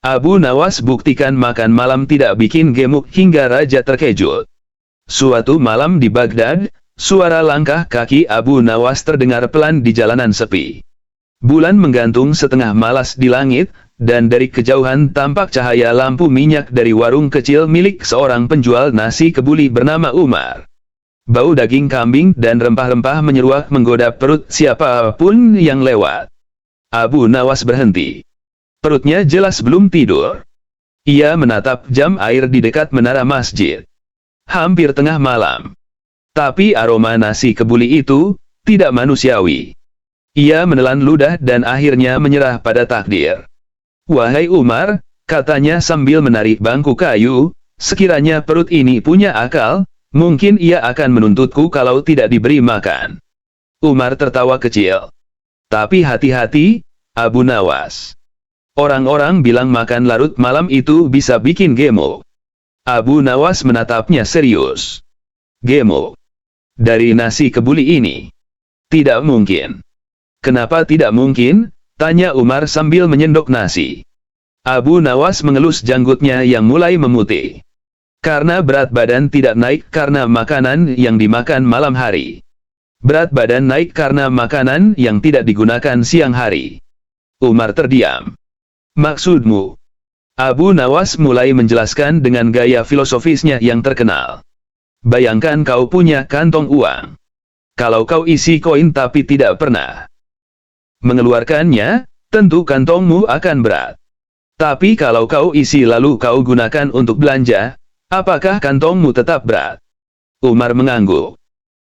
Abu Nawas buktikan makan malam tidak bikin gemuk hingga raja terkejut. Suatu malam di Baghdad, suara langkah kaki Abu Nawas terdengar pelan di jalanan sepi. Bulan menggantung setengah malas di langit, dan dari kejauhan tampak cahaya lampu minyak dari warung kecil milik seorang penjual nasi kebuli bernama Umar. Bau daging kambing dan rempah-rempah menyeruak menggoda perut siapapun yang lewat. Abu Nawas berhenti. Perutnya jelas belum tidur. Ia menatap jam air di dekat menara masjid. Hampir tengah malam. Tapi aroma nasi kebuli itu tidak manusiawi. Ia menelan ludah dan akhirnya menyerah pada takdir. "Wahai Umar," katanya sambil menarik bangku kayu, "sekiranya perut ini punya akal, mungkin ia akan menuntutku kalau tidak diberi makan." Umar tertawa kecil. "Tapi hati-hati, Abu Nawas. Orang-orang bilang makan larut malam itu bisa bikin gemuk." Abu Nawas menatapnya serius. "Gemuk? Dari nasi kebuli ini? Tidak mungkin." "Kenapa tidak mungkin?" tanya Umar sambil menyendok nasi. Abu Nawas mengelus janggutnya yang mulai memutih. "Karena berat badan tidak naik karena makanan yang dimakan malam hari. Berat badan naik karena makanan yang tidak digunakan siang hari." Umar terdiam. "Maksudmu?" Abu Nawas mulai menjelaskan dengan gaya filosofisnya yang terkenal. "Bayangkan kau punya kantong uang. Kalau kau isi koin tapi tidak pernah mengeluarkannya, tentu kantongmu akan berat. Tapi kalau kau isi lalu kau gunakan untuk belanja, apakah kantongmu tetap berat?" Umar mengangguk.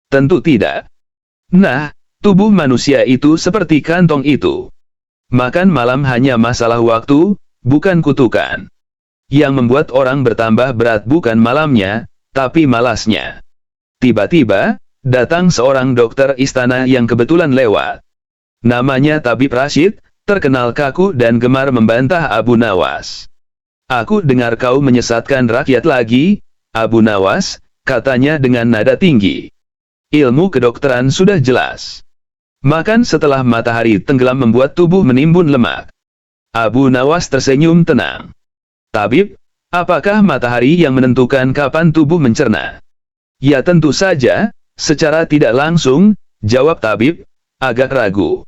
"Tentu tidak. Nah, tubuh manusia itu seperti kantong itu. Makan malam hanya masalah waktu, bukan kutukan. Yang membuat orang bertambah berat bukan malamnya, tapi malasnya." Tiba-tiba, datang seorang dokter istana yang kebetulan lewat. Namanya Tabib Rashid, terkenal kaku dan gemar membantah Abu Nawas. "Aku dengar kau menyesatkan rakyat lagi, Abu Nawas," katanya dengan nada tinggi. "Ilmu kedokteran sudah jelas. Makan setelah matahari tenggelam membuat tubuh menimbun lemak." Abu Nawas tersenyum tenang. "Tabib, apakah matahari yang menentukan kapan tubuh mencerna?" "Ya tentu saja, secara tidak langsung," jawab tabib, agak ragu.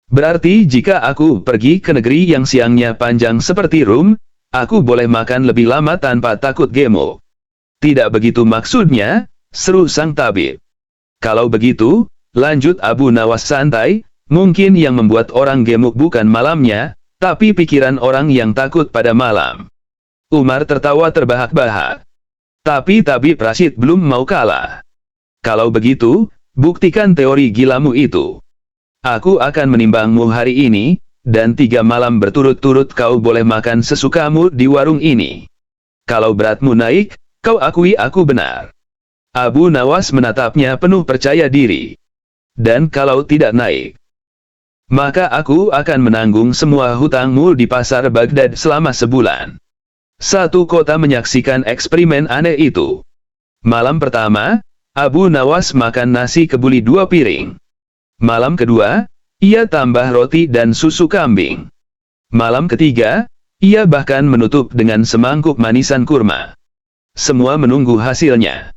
"Berarti jika aku pergi ke negeri yang siangnya panjang seperti Rum, aku boleh makan lebih lama tanpa takut gemuk." "Tidak begitu maksudnya," seru sang tabib. "Kalau begitu," lanjut Abu Nawas santai, "mungkin yang membuat orang gemuk bukan malamnya, tapi pikiran orang yang takut pada malam." Umar tertawa terbahak-bahak. Tapi Tabib Rashid belum mau kalah. "Kalau begitu, buktikan teori gilamu itu. Aku akan menimbangmu hari ini, dan 3 malam berturut-turut kau boleh makan sesukamu di warung ini. Kalau beratmu naik, kau akui aku benar." Abu Nawas menatapnya penuh percaya diri. "Dan kalau tidak naik, maka aku akan menanggung semua hutangmu di pasar Baghdad selama sebulan." Satu kota menyaksikan eksperimen aneh itu. Malam pertama, Abu Nawas makan nasi kebuli 2 piring. Malam kedua, ia tambah roti dan susu kambing. Malam ketiga, ia bahkan menutup dengan semangkuk manisan kurma. Semua menunggu hasilnya.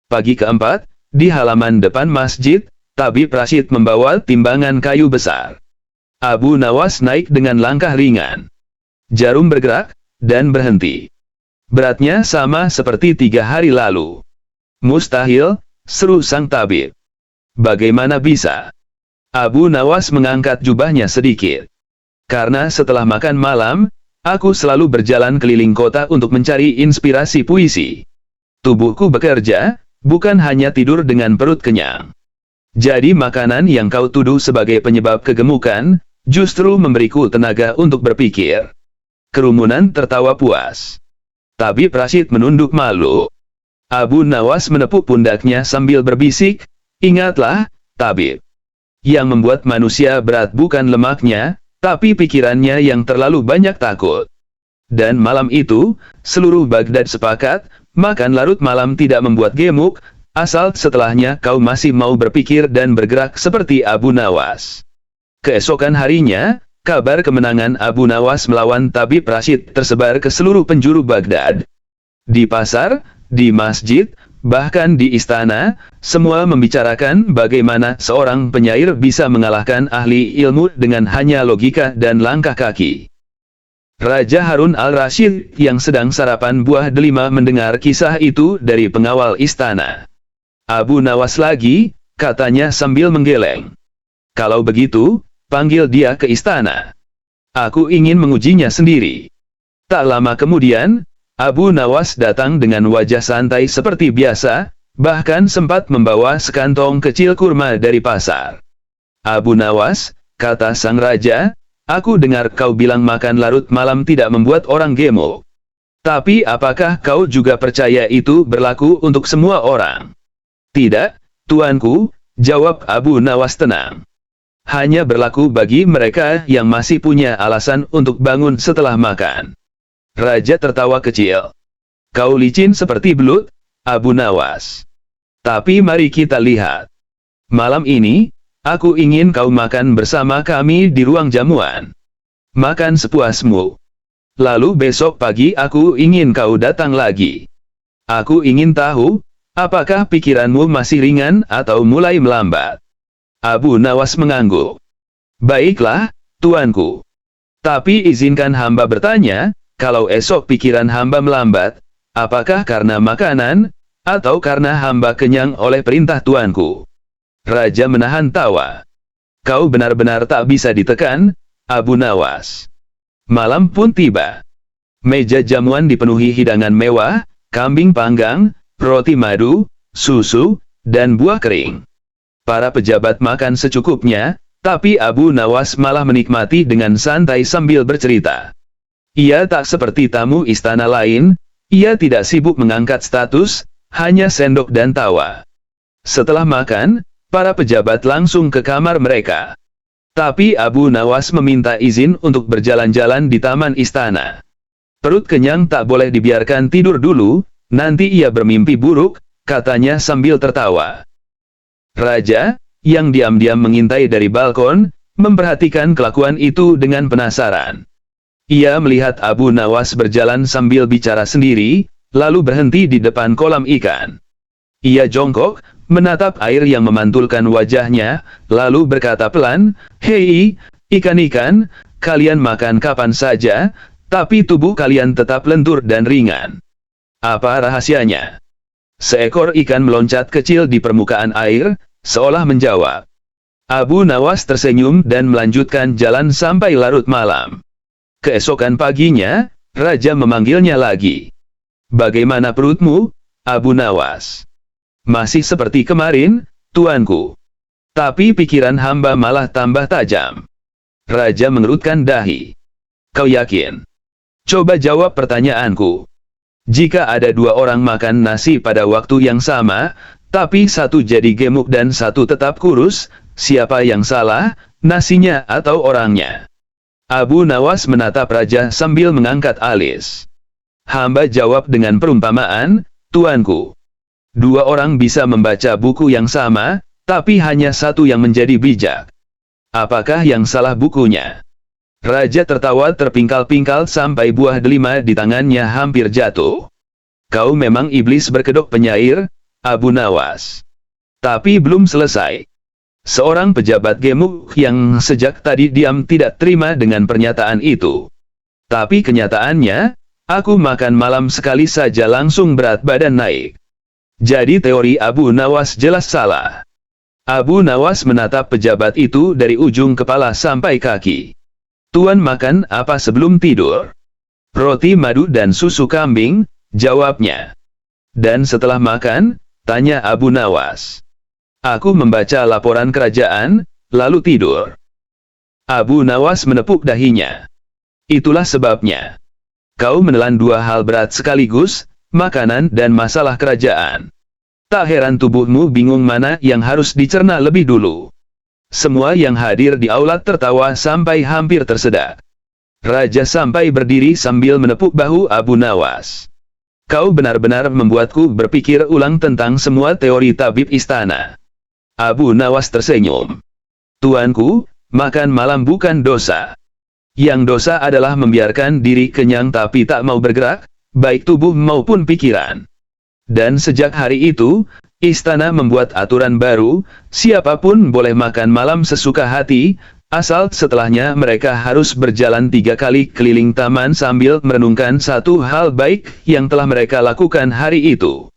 Pagi keempat, di halaman depan masjid, Tabib Rashid membawa timbangan kayu besar. Abu Nawas naik dengan langkah ringan. Jarum bergerak, dan berhenti. "Beratnya sama seperti 3 hari lalu." "Mustahil," seru sang tabib. "Bagaimana bisa?" Abu Nawas mengangkat jubahnya sedikit. "Karena setelah makan malam, aku selalu berjalan keliling kota untuk mencari inspirasi puisi. Tubuhku bekerja, bukan hanya tidur dengan perut kenyang. Jadi makanan yang kau tuduh sebagai penyebab kegemukan, justru memberiku tenaga untuk berpikir." Kerumunan tertawa puas. Tabib Rashid menunduk malu. Abu Nawas menepuk pundaknya sambil berbisik, "Ingatlah, Tabib. Yang membuat manusia berat bukan lemaknya, tapi pikirannya yang terlalu banyak takut." Dan malam itu, seluruh Baghdad sepakat, makan larut malam tidak membuat gemuk, asal setelahnya kau masih mau berpikir dan bergerak seperti Abu Nawas. Keesokan harinya, kabar kemenangan Abu Nawas melawan Tabib Rashid tersebar ke seluruh penjuru Baghdad. Di pasar, di masjid, bahkan di istana, semua membicarakan bagaimana seorang penyair bisa mengalahkan ahli ilmu dengan hanya logika dan langkah kaki. Raja Harun al-Rashid yang sedang sarapan buah delima mendengar kisah itu dari pengawal istana. Abu Nawas lagi, katanya sambil menggeleng. Kalau begitu, panggil dia ke istana. Aku ingin mengujinya sendiri. Tak lama kemudian, Abu Nawas datang dengan wajah santai seperti biasa, bahkan sempat membawa sekantong kecil kurma dari pasar. Abu Nawas, kata sang raja, aku dengar kau bilang makan larut malam tidak membuat orang gemuk. Tapi apakah kau juga percaya itu berlaku untuk semua orang? Tidak, tuanku, jawab Abu Nawas tenang. Hanya berlaku bagi mereka yang masih punya alasan untuk bangun setelah makan. Raja tertawa kecil. Kau licin seperti belut, Abu Nawas. Tapi mari kita lihat. Malam ini, aku ingin kau makan bersama kami di ruang jamuan. Makan sepuasmu. Lalu besok pagi aku ingin kau datang lagi. Aku ingin tahu, apakah pikiranmu masih ringan atau mulai melambat? Abu Nawas mengangguk. Baiklah, tuanku. Tapi izinkan hamba bertanya, kalau esok pikiran hamba melambat, apakah karena makanan, atau karena hamba kenyang oleh perintah tuanku? Raja menahan tawa. Kau benar-benar tak bisa ditekan, Abu Nawas. Malam pun tiba. Meja jamuan dipenuhi hidangan mewah, kambing panggang, roti madu, susu, dan buah kering. Para pejabat makan secukupnya, tapi Abu Nawas malah menikmati dengan santai sambil bercerita. Ia tak seperti tamu istana lain, ia tidak sibuk mengangkat status, hanya sendok dan tawa. Setelah makan, para pejabat langsung ke kamar mereka. Tapi Abu Nawas meminta izin untuk berjalan-jalan di taman istana. Perut kenyang tak boleh dibiarkan tidur dulu, nanti ia bermimpi buruk, katanya sambil tertawa. Raja, yang diam-diam mengintai dari balkon, memperhatikan kelakuan itu dengan penasaran. Ia melihat Abu Nawas berjalan sambil bicara sendiri, lalu berhenti di depan kolam ikan. Ia jongkok, menatap air yang memantulkan wajahnya, lalu berkata pelan, "Hei, ikan-ikan, kalian makan kapan saja, tapi tubuh kalian tetap lentur dan ringan. Apa rahasianya?" Seekor ikan meloncat kecil di permukaan air, seolah menjawab. Abu Nawas tersenyum dan melanjutkan jalan sampai larut malam. Keesokan paginya, Raja memanggilnya lagi. Bagaimana perutmu, Abu Nawas? Masih seperti kemarin, tuanku. Tapi pikiran hamba malah tambah tajam. Raja mengerutkan dahi. Kau yakin? Coba jawab pertanyaanku. Jika ada dua orang makan nasi pada waktu yang sama, tapi satu jadi gemuk dan satu tetap kurus, siapa yang salah, nasinya atau orangnya? Abu Nawas menatap Raja sambil mengangkat alis. Hamba jawab dengan perumpamaan, tuanku. Dua orang bisa membaca buku yang sama, tapi hanya satu yang menjadi bijak. Apakah yang salah bukunya? Raja tertawa terpingkal-pingkal sampai buah delima di tangannya hampir jatuh. Kau memang iblis berkedok penyair, Abu Nawas. Tapi belum selesai. Seorang pejabat gemuk yang sejak tadi diam tidak terima dengan pernyataan itu. Tapi kenyataannya, aku makan malam sekali saja langsung berat badan naik. Jadi teori Abu Nawas jelas salah. Abu Nawas menatap pejabat itu dari ujung kepala sampai kaki. Tuan makan apa sebelum tidur? Roti madu dan susu kambing, jawabnya. Dan setelah makan, tanya Abu Nawas. Aku membaca laporan kerajaan, lalu tidur. Abu Nawas menepuk dahinya. Itulah sebabnya. Kau menelan dua hal berat sekaligus, makanan dan masalah kerajaan. Tak heran tubuhmu bingung mana yang harus dicerna lebih dulu. Semua yang hadir di aula tertawa sampai hampir tersedak. Raja sampai berdiri sambil menepuk bahu Abu Nawas. Kau benar-benar membuatku berpikir ulang tentang semua teori tabib istana. Abu Nawas tersenyum. Tuanku, makan malam bukan dosa. Yang dosa adalah membiarkan diri kenyang tapi tak mau bergerak, baik tubuh maupun pikiran. Dan sejak hari itu, istana membuat aturan baru, siapapun boleh makan malam sesuka hati, asal setelahnya mereka harus berjalan 3 kali keliling taman sambil merenungkan satu hal baik yang telah mereka lakukan hari itu.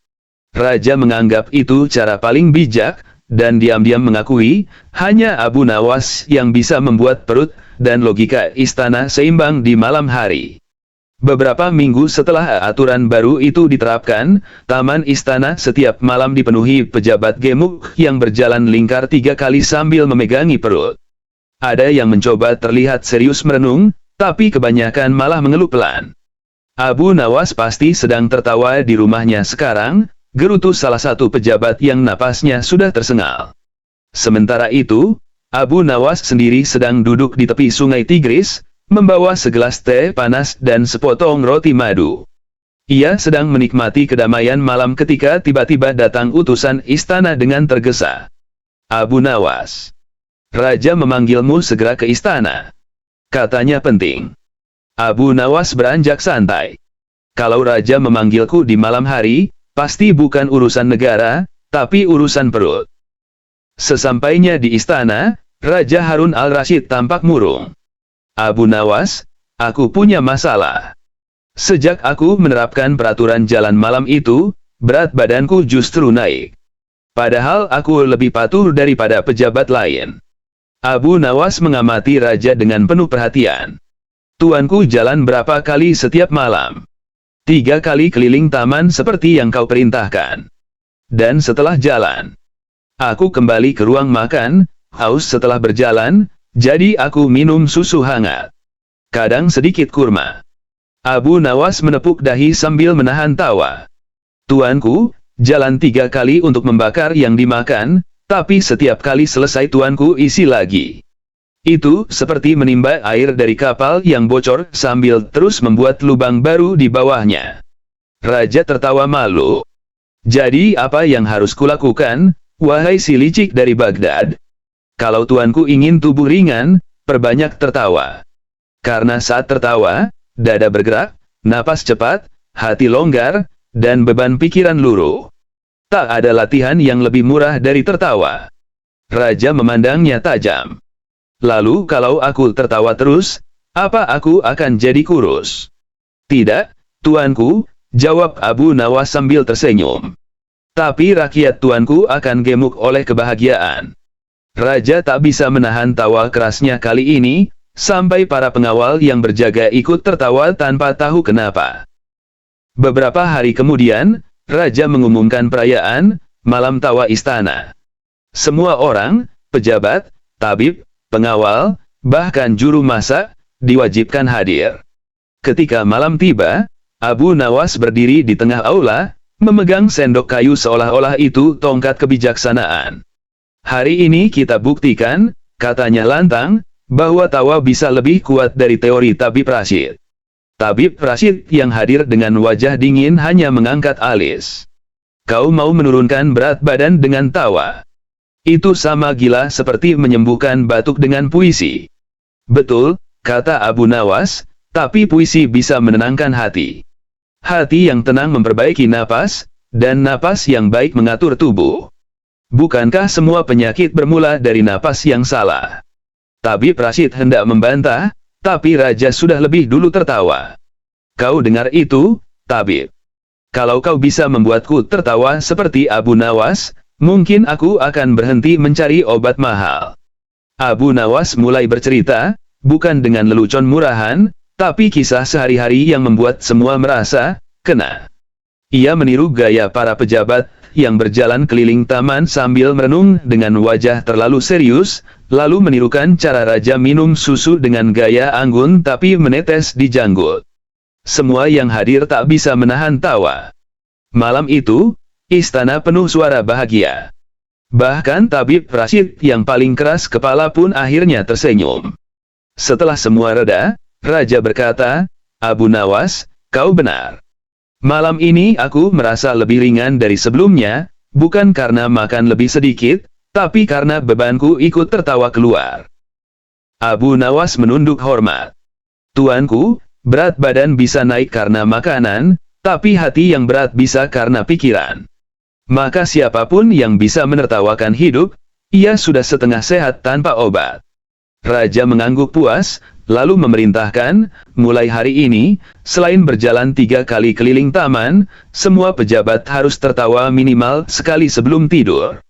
Raja menganggap itu cara paling bijak, dan diam-diam mengakui, hanya Abu Nawas yang bisa membuat perut dan logika istana seimbang di malam hari. Beberapa minggu setelah aturan baru itu diterapkan, taman istana setiap malam dipenuhi pejabat gemuk yang berjalan lingkar 3 kali sambil memegangi perut. Ada yang mencoba terlihat serius merenung, tapi kebanyakan malah mengeluh pelan. Abu Nawas pasti sedang tertawa di rumahnya sekarang, gerutu salah satu pejabat yang napasnya sudah tersengal. Sementara itu, Abu Nawas sendiri sedang duduk di tepi sungai Tigris, membawa segelas teh panas dan sepotong roti madu. Ia sedang menikmati kedamaian malam ketika tiba-tiba datang utusan istana dengan tergesa. Abu Nawas, Raja memanggilmu segera ke istana. Katanya penting. Abu Nawas beranjak santai. Kalau Raja memanggilku di malam hari, pasti bukan urusan negara, tapi urusan perut. Sesampainya di istana, Raja Harun al-Rashid tampak murung. Abu Nawas, aku punya masalah. Sejak aku menerapkan peraturan jalan malam itu, berat badanku justru naik. Padahal aku lebih patuh daripada pejabat lain. Abu Nawas mengamati Raja dengan penuh perhatian. Tuanku jalan berapa kali setiap malam? 3 kali keliling taman seperti yang kau perintahkan. Dan setelah jalan, aku kembali ke ruang makan, haus setelah berjalan, jadi aku minum susu hangat. Kadang sedikit kurma. Abu Nawas menepuk dahi sambil menahan tawa. Tuanku, jalan 3 kali untuk membakar yang dimakan, tapi setiap kali selesai tuanku isi lagi. Itu seperti menimba air dari kapal yang bocor sambil terus membuat lubang baru di bawahnya. Raja tertawa malu. Jadi apa yang harus kulakukan, wahai si licik dari Baghdad? Kalau tuanku ingin tubuh ringan, perbanyak tertawa. Karena saat tertawa, dada bergerak, napas cepat, hati longgar, dan beban pikiran luruh. Tak ada latihan yang lebih murah dari tertawa. Raja memandangnya tajam. Lalu kalau aku tertawa terus, apa aku akan jadi kurus? Tidak, tuanku, jawab Abu Nawas sambil tersenyum. Tapi rakyat tuanku akan gemuk oleh kebahagiaan. Raja tak bisa menahan tawa kerasnya kali ini, sampai para pengawal yang berjaga ikut tertawa tanpa tahu kenapa. Beberapa hari kemudian, Raja mengumumkan perayaan, malam tawa istana. Semua orang, pejabat, tabib, pengawal, bahkan juru masak, diwajibkan hadir. Ketika malam tiba, Abu Nawas berdiri di tengah aula, memegang sendok kayu seolah-olah itu tongkat kebijaksanaan. Hari ini kita buktikan, katanya lantang, bahwa tawa bisa lebih kuat dari teori Tabib Rashid. Tabib Rashid yang hadir dengan wajah dingin hanya mengangkat alis. Kau mau menurunkan berat badan dengan tawa? Itu sama gila seperti menyembuhkan batuk dengan puisi. Betul, kata Abu Nawas, tapi puisi bisa menenangkan hati. Hati yang tenang memperbaiki napas, dan napas yang baik mengatur tubuh. Bukankah semua penyakit bermula dari napas yang salah? Tabib Rashid hendak membantah, tapi Raja sudah lebih dulu tertawa. Kau dengar itu, tabib? Kalau kau bisa membuatku tertawa seperti Abu Nawas, mungkin aku akan berhenti mencari obat mahal. Abu Nawas mulai bercerita, bukan dengan lelucon murahan, tapi kisah sehari-hari yang membuat semua merasa kena. Ia meniru gaya para pejabat yang berjalan keliling taman sambil merenung dengan wajah terlalu serius, lalu menirukan cara Raja minum susu dengan gaya anggun tapi menetes di janggut. Semua yang hadir tak bisa menahan tawa. Malam itu, istana penuh suara bahagia. Bahkan Tabib Rashid yang paling keras kepala pun akhirnya tersenyum. Setelah semua reda, Raja berkata, Abu Nawas, kau benar. Malam ini aku merasa lebih ringan dari sebelumnya, bukan karena makan lebih sedikit, tapi karena bebanku ikut tertawa keluar. Abu Nawas menunduk hormat. Tuanku, berat badan bisa naik karena makanan, tapi hati yang berat bisa karena pikiran. Maka siapapun yang bisa menertawakan hidup, ia sudah setengah sehat tanpa obat. Raja mengangguk puas, lalu memerintahkan, mulai hari ini, selain berjalan 3 kali keliling taman, semua pejabat harus tertawa minimal sekali sebelum tidur.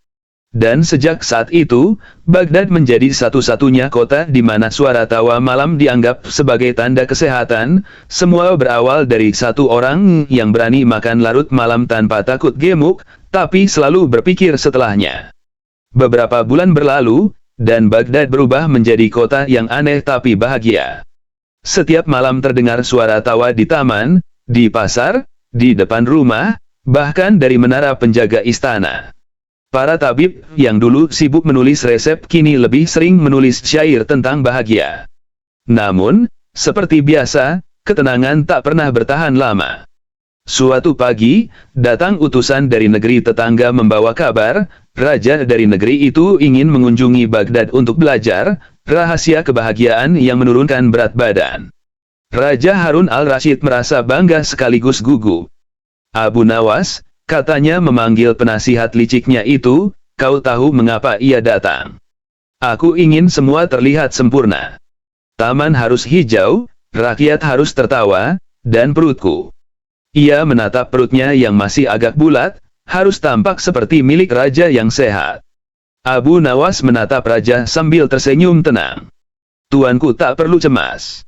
Dan sejak saat itu, Baghdad menjadi satu-satunya kota di mana suara tawa malam dianggap sebagai tanda kesehatan. Semua berawal dari satu orang yang berani makan larut malam tanpa takut gemuk, tapi selalu berpikir setelahnya. Beberapa bulan berlalu, dan Baghdad berubah menjadi kota yang aneh tapi bahagia. Setiap malam terdengar suara tawa di taman, di pasar, di depan rumah, bahkan dari menara penjaga istana. Para tabib yang dulu sibuk menulis resep kini lebih sering menulis syair tentang bahagia. Namun, seperti biasa, ketenangan tak pernah bertahan lama. Suatu pagi, datang utusan dari negeri tetangga membawa kabar, raja dari negeri itu ingin mengunjungi Baghdad untuk belajar rahasia kebahagiaan yang menurunkan berat badan. Raja Harun al-Rashid merasa bangga sekaligus gugup. Abu Nawas, katanya memanggil penasihat liciknya itu, kau tahu mengapa ia datang? Aku ingin semua terlihat sempurna. Taman harus hijau, rakyat harus tertawa, dan perutku. Ia menatap perutnya yang masih agak bulat, harus tampak seperti milik raja yang sehat. Abu Nawas menatap raja sambil tersenyum tenang. Tuanku tak perlu cemas.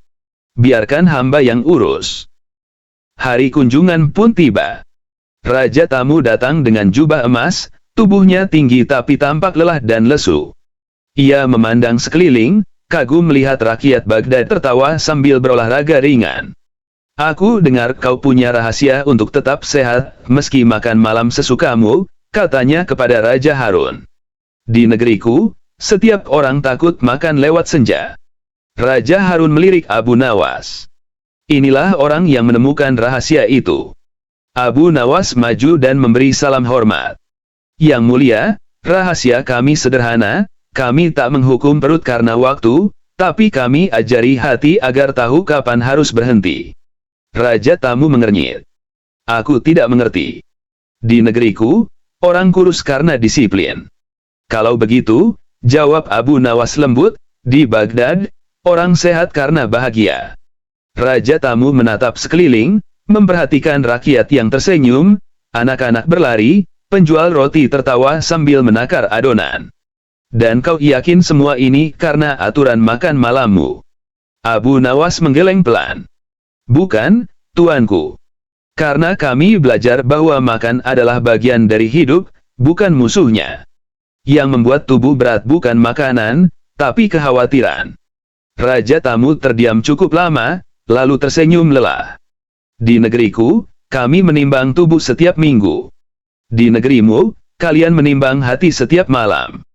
Biarkan hamba yang urus. Hari kunjungan pun tiba. Raja tamu datang dengan jubah emas, tubuhnya tinggi tapi tampak lelah dan lesu. Ia memandang sekeliling, kagum melihat rakyat Baghdad tertawa sambil berolahraga ringan. Aku dengar kau punya rahasia untuk tetap sehat, meski makan malam sesukamu, katanya kepada Raja Harun. Di negeriku, setiap orang takut makan lewat senja. Raja Harun melirik Abu Nawas. Inilah orang yang menemukan rahasia itu. Abu Nawas maju dan memberi salam hormat. Yang mulia, rahasia kami sederhana, kami tak menghukum perut karena waktu, tapi kami ajari hati agar tahu kapan harus berhenti. Raja tamu mengernyit. Aku tidak mengerti. Di negeriku, orang kurus karena disiplin. Kalau begitu, jawab Abu Nawas lembut, di Baghdad, orang sehat karena bahagia. Raja tamu menatap sekeliling, memperhatikan rakyat yang tersenyum, anak-anak berlari, penjual roti tertawa sambil menakar adonan. Dan kau yakin semua ini karena aturan makan malammu? Abu Nawas menggeleng pelan. Bukan, tuanku. Karena kami belajar bahwa makan adalah bagian dari hidup, bukan musuhnya. Yang membuat tubuh berat bukan makanan, tapi kekhawatiran. Raja tamu terdiam cukup lama, lalu tersenyum lelah. Di negeriku, kami menimbang tubuh setiap minggu. Di negerimu, kalian menimbang hati setiap malam.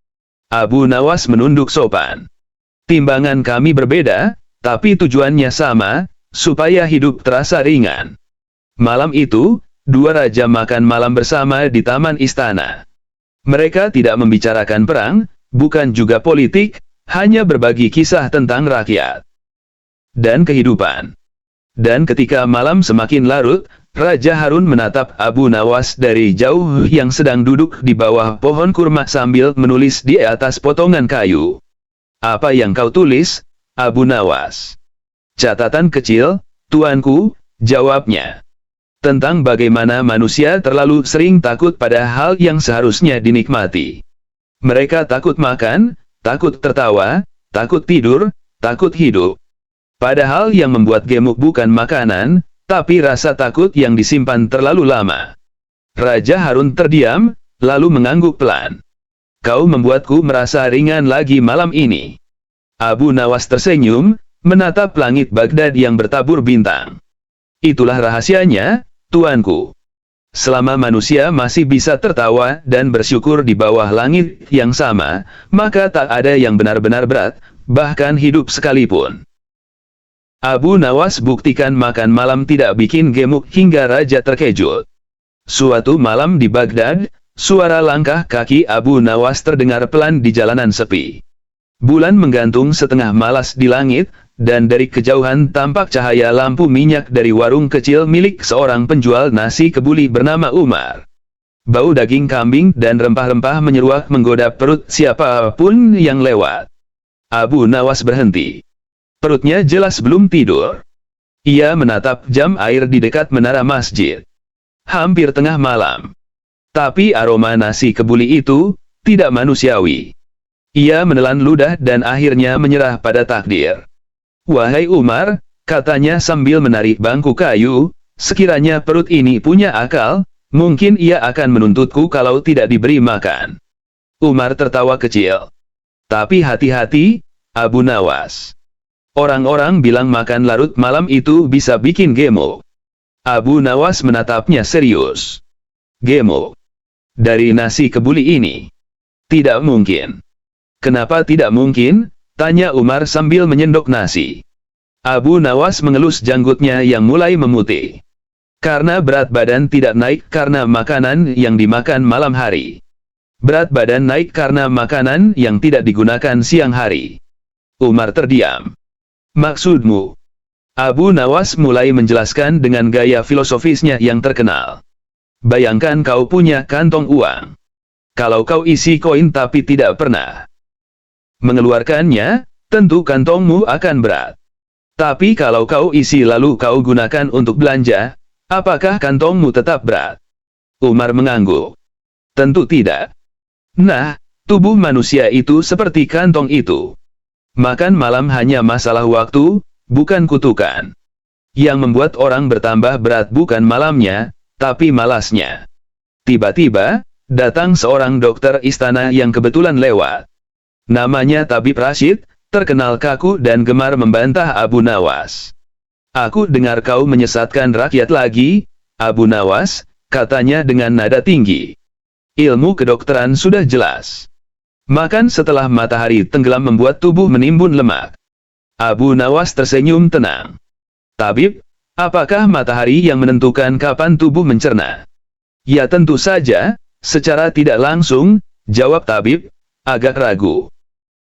Abu Nawas menunduk sopan. Timbangan kami berbeda, tapi tujuannya sama, supaya hidup terasa ringan. Malam itu, dua raja makan malam bersama di taman istana. Mereka tidak membicarakan perang, bukan juga politik, hanya berbagi kisah tentang rakyat dan kehidupan. Dan ketika malam semakin larut, Raja Harun menatap Abu Nawas dari jauh yang sedang duduk di bawah pohon kurma sambil menulis di atas potongan kayu. Apa yang kau tulis, Abu Nawas? Catatan kecil, tuanku, jawabnya. Tentang bagaimana manusia terlalu sering takut pada hal yang seharusnya dinikmati. Mereka takut makan, takut tertawa, takut tidur, takut hidup. Padahal yang membuat gemuk bukan makanan, tapi rasa takut yang disimpan terlalu lama. Raja Harun terdiam, lalu mengangguk pelan. Kau membuatku merasa ringan lagi malam ini. Abu Nawas tersenyum, menatap langit Baghdad yang bertabur bintang. Itulah rahasianya, tuanku. Selama manusia masih bisa tertawa dan bersyukur di bawah langit yang sama, maka tak ada yang benar-benar berat, bahkan hidup sekalipun. Abu Nawas buktikan makan malam tidak bikin gemuk hingga raja terkejut. Suatu malam di Baghdad, suara langkah kaki Abu Nawas terdengar pelan di jalanan sepi. Bulan menggantung setengah malas di langit, dan dari kejauhan tampak cahaya lampu minyak dari warung kecil milik seorang penjual nasi kebuli bernama Umar. Bau daging kambing dan rempah-rempah menyeruak menggoda perut siapapun yang lewat. Abu Nawas berhenti. Perutnya jelas belum tidur. Ia menatap jam air di dekat menara masjid. Hampir tengah malam. Tapi aroma nasi kebuli itu tidak manusiawi. Ia menelan ludah dan akhirnya menyerah pada takdir. "Wahai Umar," katanya sambil menarik bangku kayu, "sekiranya perut ini punya akal, mungkin ia akan menuntutku kalau tidak diberi makan." Umar tertawa kecil. "Tapi hati-hati, Abu Nawas. Orang-orang bilang makan larut malam itu bisa bikin gemuk." Abu Nawas menatapnya serius. "Gemuk? Dari nasi kebuli ini? Tidak mungkin." "Kenapa tidak mungkin?" tanya Umar sambil menyendok nasi. Abu Nawas mengelus janggutnya yang mulai memutih. "Karena berat badan tidak naik karena makanan yang dimakan malam hari. Berat badan naik karena makanan yang tidak digunakan siang hari." Umar terdiam. "Maksudmu?" Abu Nawas mulai menjelaskan dengan gaya filosofisnya yang terkenal. "Bayangkan kau punya kantong uang. Kalau kau isi koin tapi tidak pernah mengeluarkannya, tentu kantongmu akan berat. Tapi kalau kau isi lalu kau gunakan untuk belanja, apakah kantongmu tetap berat?" Umar mengangguk. "Tentu tidak. Nah, tubuh manusia itu seperti kantong itu. Makan malam hanya masalah waktu, bukan kutukan. Yang membuat orang bertambah berat bukan malamnya, tapi malasnya." Tiba-tiba, datang seorang dokter istana yang kebetulan lewat. Namanya Tabib Rashid, terkenal kaku dan gemar membantah Abu Nawas. "Aku dengar kau menyesatkan rakyat lagi, Abu Nawas," katanya dengan nada tinggi. "Ilmu kedokteran sudah jelas. Makan setelah matahari tenggelam membuat tubuh menimbun lemak." Abu Nawas tersenyum tenang. "Tabib, apakah matahari yang menentukan kapan tubuh mencerna?" "Ya tentu saja, secara tidak langsung," jawab tabib, agak ragu.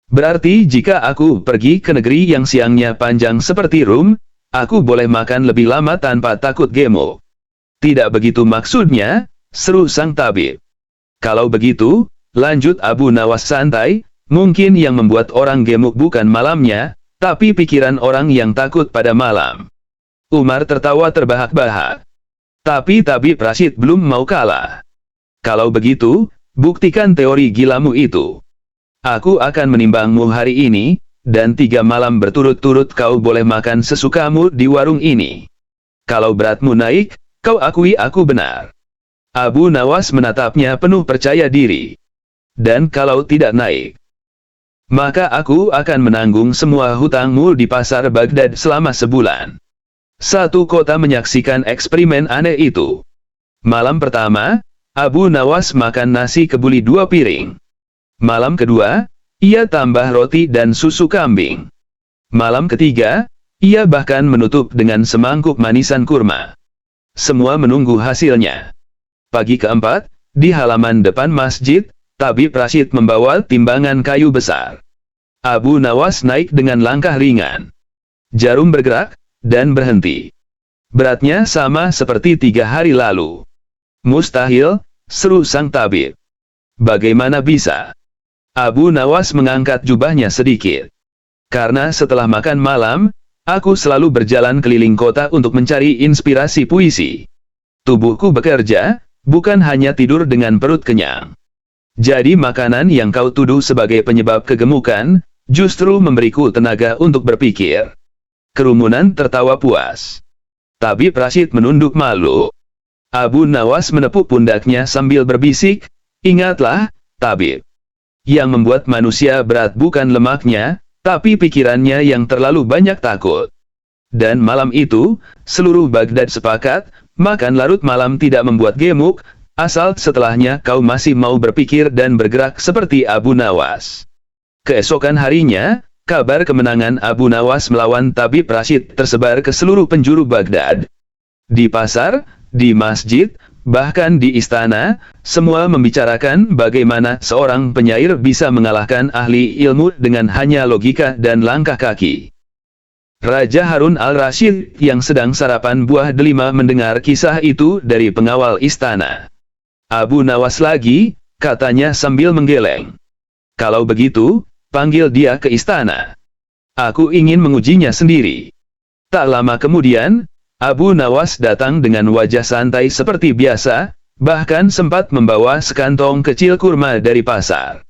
"Berarti jika aku pergi ke negeri yang siangnya panjang seperti Rum, aku boleh makan lebih lama tanpa takut gemuk." "Tidak begitu maksudnya," seru sang tabib. "Kalau begitu," lanjut Abu Nawas santai, "mungkin yang membuat orang gemuk bukan malamnya, tapi pikiran orang yang takut pada malam." Umar tertawa terbahak-bahak. Tapi Tabib Rashid belum mau kalah. "Kalau begitu, buktikan teori gilamu itu. Aku akan menimbangmu hari ini, dan 3 malam berturut-turut kau boleh makan sesukamu di warung ini. Kalau beratmu naik, kau akui aku benar." Abu Nawas menatapnya penuh percaya diri. "Dan kalau tidak naik, maka aku akan menanggung semua hutangmu di pasar Baghdad selama sebulan." Satu kota menyaksikan eksperimen aneh itu. Malam pertama, Abu Nawas makan nasi kebuli 2 piring. Malam kedua, ia tambah roti dan susu kambing. Malam ketiga, ia bahkan menutup dengan semangkuk manisan kurma. Semua menunggu hasilnya. Pagi keempat, di halaman depan masjid, Tabib Rashid membawa timbangan kayu besar. Abu Nawas naik dengan langkah ringan. Jarum bergerak, dan berhenti. "Beratnya sama seperti 3 hari lalu." "Mustahil," seru sang tabib. "Bagaimana bisa?" Abu Nawas mengangkat jubahnya sedikit. "Karena setelah makan malam, aku selalu berjalan keliling kota untuk mencari inspirasi puisi. Tubuhku bekerja, bukan hanya tidur dengan perut kenyang. Jadi makanan yang kau tuduh sebagai penyebab kegemukan, justru memberiku tenaga untuk berpikir." Kerumunan tertawa puas. Tabib Rashid menunduk malu. Abu Nawas menepuk pundaknya sambil berbisik, "Ingatlah, tabib. Yang membuat manusia berat bukan lemaknya, tapi pikirannya yang terlalu banyak takut." Dan malam itu, seluruh Baghdad sepakat, makan larut malam tidak membuat gemuk, asal setelahnya kau masih mau berpikir dan bergerak seperti Abu Nawas. Keesokan harinya, kabar kemenangan Abu Nawas melawan Tabib Rashid tersebar ke seluruh penjuru Baghdad. Di pasar, di masjid, bahkan di istana, semua membicarakan bagaimana seorang penyair bisa mengalahkan ahli ilmu dengan hanya logika dan langkah kaki. Raja Harun al-Rasyid yang sedang sarapan buah delima mendengar kisah itu dari pengawal istana. Abu Nawas lagi, katanya sambil menggeleng. Kalau begitu, panggil dia ke istana. Aku ingin mengujinya sendiri. Tak lama kemudian, Abu Nawas datang dengan wajah santai seperti biasa, bahkan sempat membawa sekantong kecil kurma dari pasar.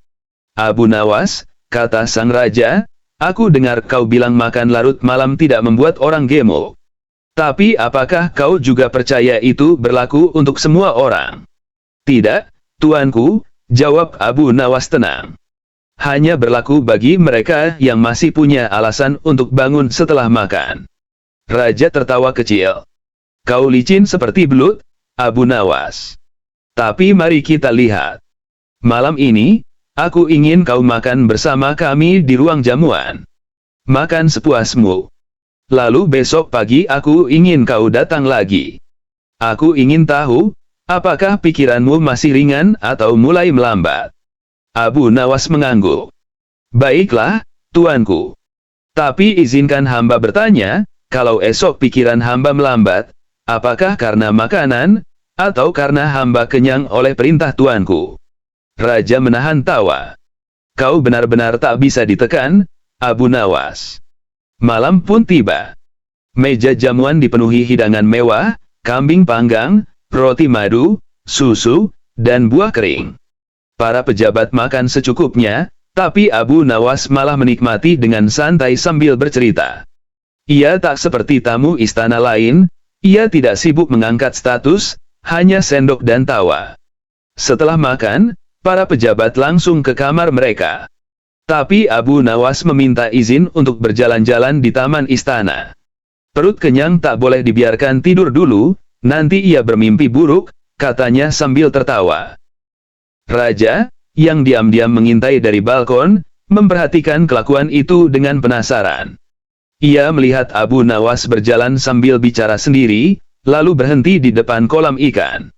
Abu Nawas, kata sang raja, aku dengar kau bilang makan larut malam tidak membuat orang gemuk. Tapi apakah kau juga percaya itu berlaku untuk semua orang? Tidak, tuanku, jawab Abu Nawas tenang. Hanya berlaku bagi mereka yang masih punya alasan untuk bangun setelah makan. Raja tertawa kecil. Kau licin seperti belut, Abu Nawas. Tapi mari kita lihat. Malam ini, aku ingin kau makan bersama kami di ruang jamuan. Makan sepuasmu. Lalu besok pagi aku ingin kau datang lagi. Aku ingin tahu, apakah pikiranmu masih ringan atau mulai melambat? Abu Nawas mengangguk. Baiklah, tuanku. Tapi izinkan hamba bertanya, kalau esok pikiran hamba melambat, apakah karena makanan, atau karena hamba kenyang oleh perintah tuanku? Raja menahan tawa. Kau benar-benar tak bisa ditekan, Abu Nawas. Malam pun tiba. Meja jamuan dipenuhi hidangan mewah, kambing panggang, roti madu, susu, dan buah kering. Para pejabat makan secukupnya, tapi Abu Nawas malah menikmati dengan santai sambil bercerita. Ia tak seperti tamu istana lain, ia tidak sibuk mengangkat status, hanya sendok dan tawa. Setelah makan, para pejabat langsung ke kamar mereka. Tapi Abu Nawas meminta izin untuk berjalan-jalan di taman istana. Perut kenyang tak boleh dibiarkan tidur dulu, nanti ia bermimpi buruk, katanya sambil tertawa. Raja, yang diam-diam mengintai dari balkon, memperhatikan kelakuan itu dengan penasaran. Ia melihat Abu Nawas berjalan sambil bicara sendiri, lalu berhenti di depan kolam ikan.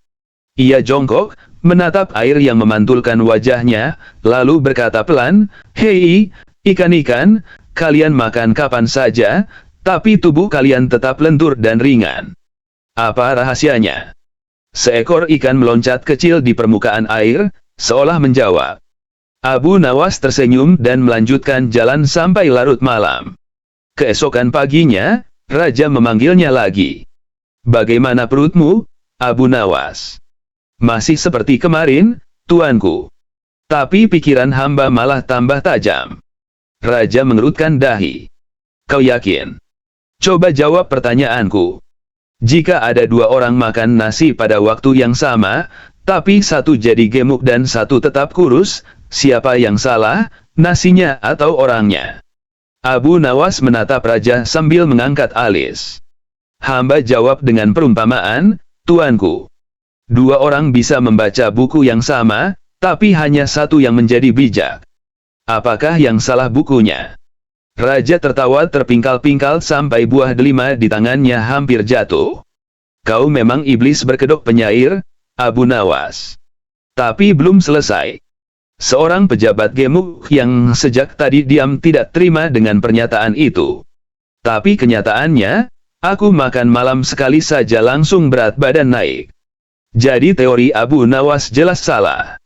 Ia jongkok, menatap air yang memantulkan wajahnya, lalu berkata pelan, "Hei, ikan-ikan, kalian makan kapan saja, tapi tubuh kalian tetap lentur dan ringan. Apa rahasianya?" Seekor ikan meloncat kecil di permukaan air, seolah menjawab. Abu Nawas tersenyum dan melanjutkan jalan sampai larut malam. Keesokan paginya, Raja memanggilnya lagi. "Bagaimana perutmu, Abu Nawas?" "Masih seperti kemarin, tuanku. Tapi pikiran hamba malah tambah tajam." Raja mengerutkan dahi. "Kau yakin? Coba jawab pertanyaanku. Jika ada dua orang makan nasi pada waktu yang sama, tapi satu jadi gemuk dan satu tetap kurus, siapa yang salah, nasinya atau orangnya?" Abu Nawas menatap Raja sambil mengangkat alis. "Hamba jawab dengan perumpamaan, tuanku. Dua orang bisa membaca buku yang sama, tapi hanya satu yang menjadi bijak. Apakah yang salah bukunya?" Raja tertawa terpingkal-pingkal sampai buah delima di tangannya hampir jatuh. "Kau memang iblis berkedok penyair, Abu Nawas." Tapi belum selesai. Seorang pejabat gemuk yang sejak tadi diam tidak terima dengan pernyataan itu. Tapi kenyataannya, aku makan malam sekali saja langsung berat badan naik. Jadi teori Abu Nawas jelas salah.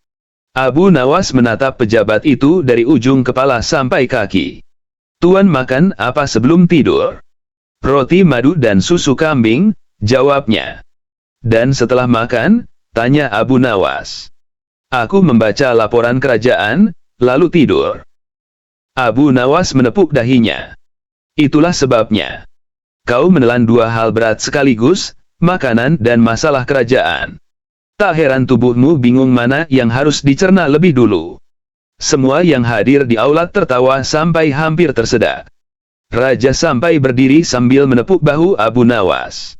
Abu Nawas menatap pejabat itu dari ujung kepala sampai kaki. "Tuan makan apa sebelum tidur?" "Roti madu dan susu kambing," jawabnya. "Dan setelah makan?" tanya Abu Nawas. "Aku membaca laporan kerajaan, lalu tidur." Abu Nawas menepuk dahinya. "Itulah sebabnya. Kau menelan dua hal berat sekaligus, makanan dan masalah kerajaan. Tak heran tubuhmu bingung mana yang harus dicerna lebih dulu." Semua yang hadir di aula tertawa sampai hampir tersedak. Raja sampai berdiri sambil menepuk bahu Abu Nawas.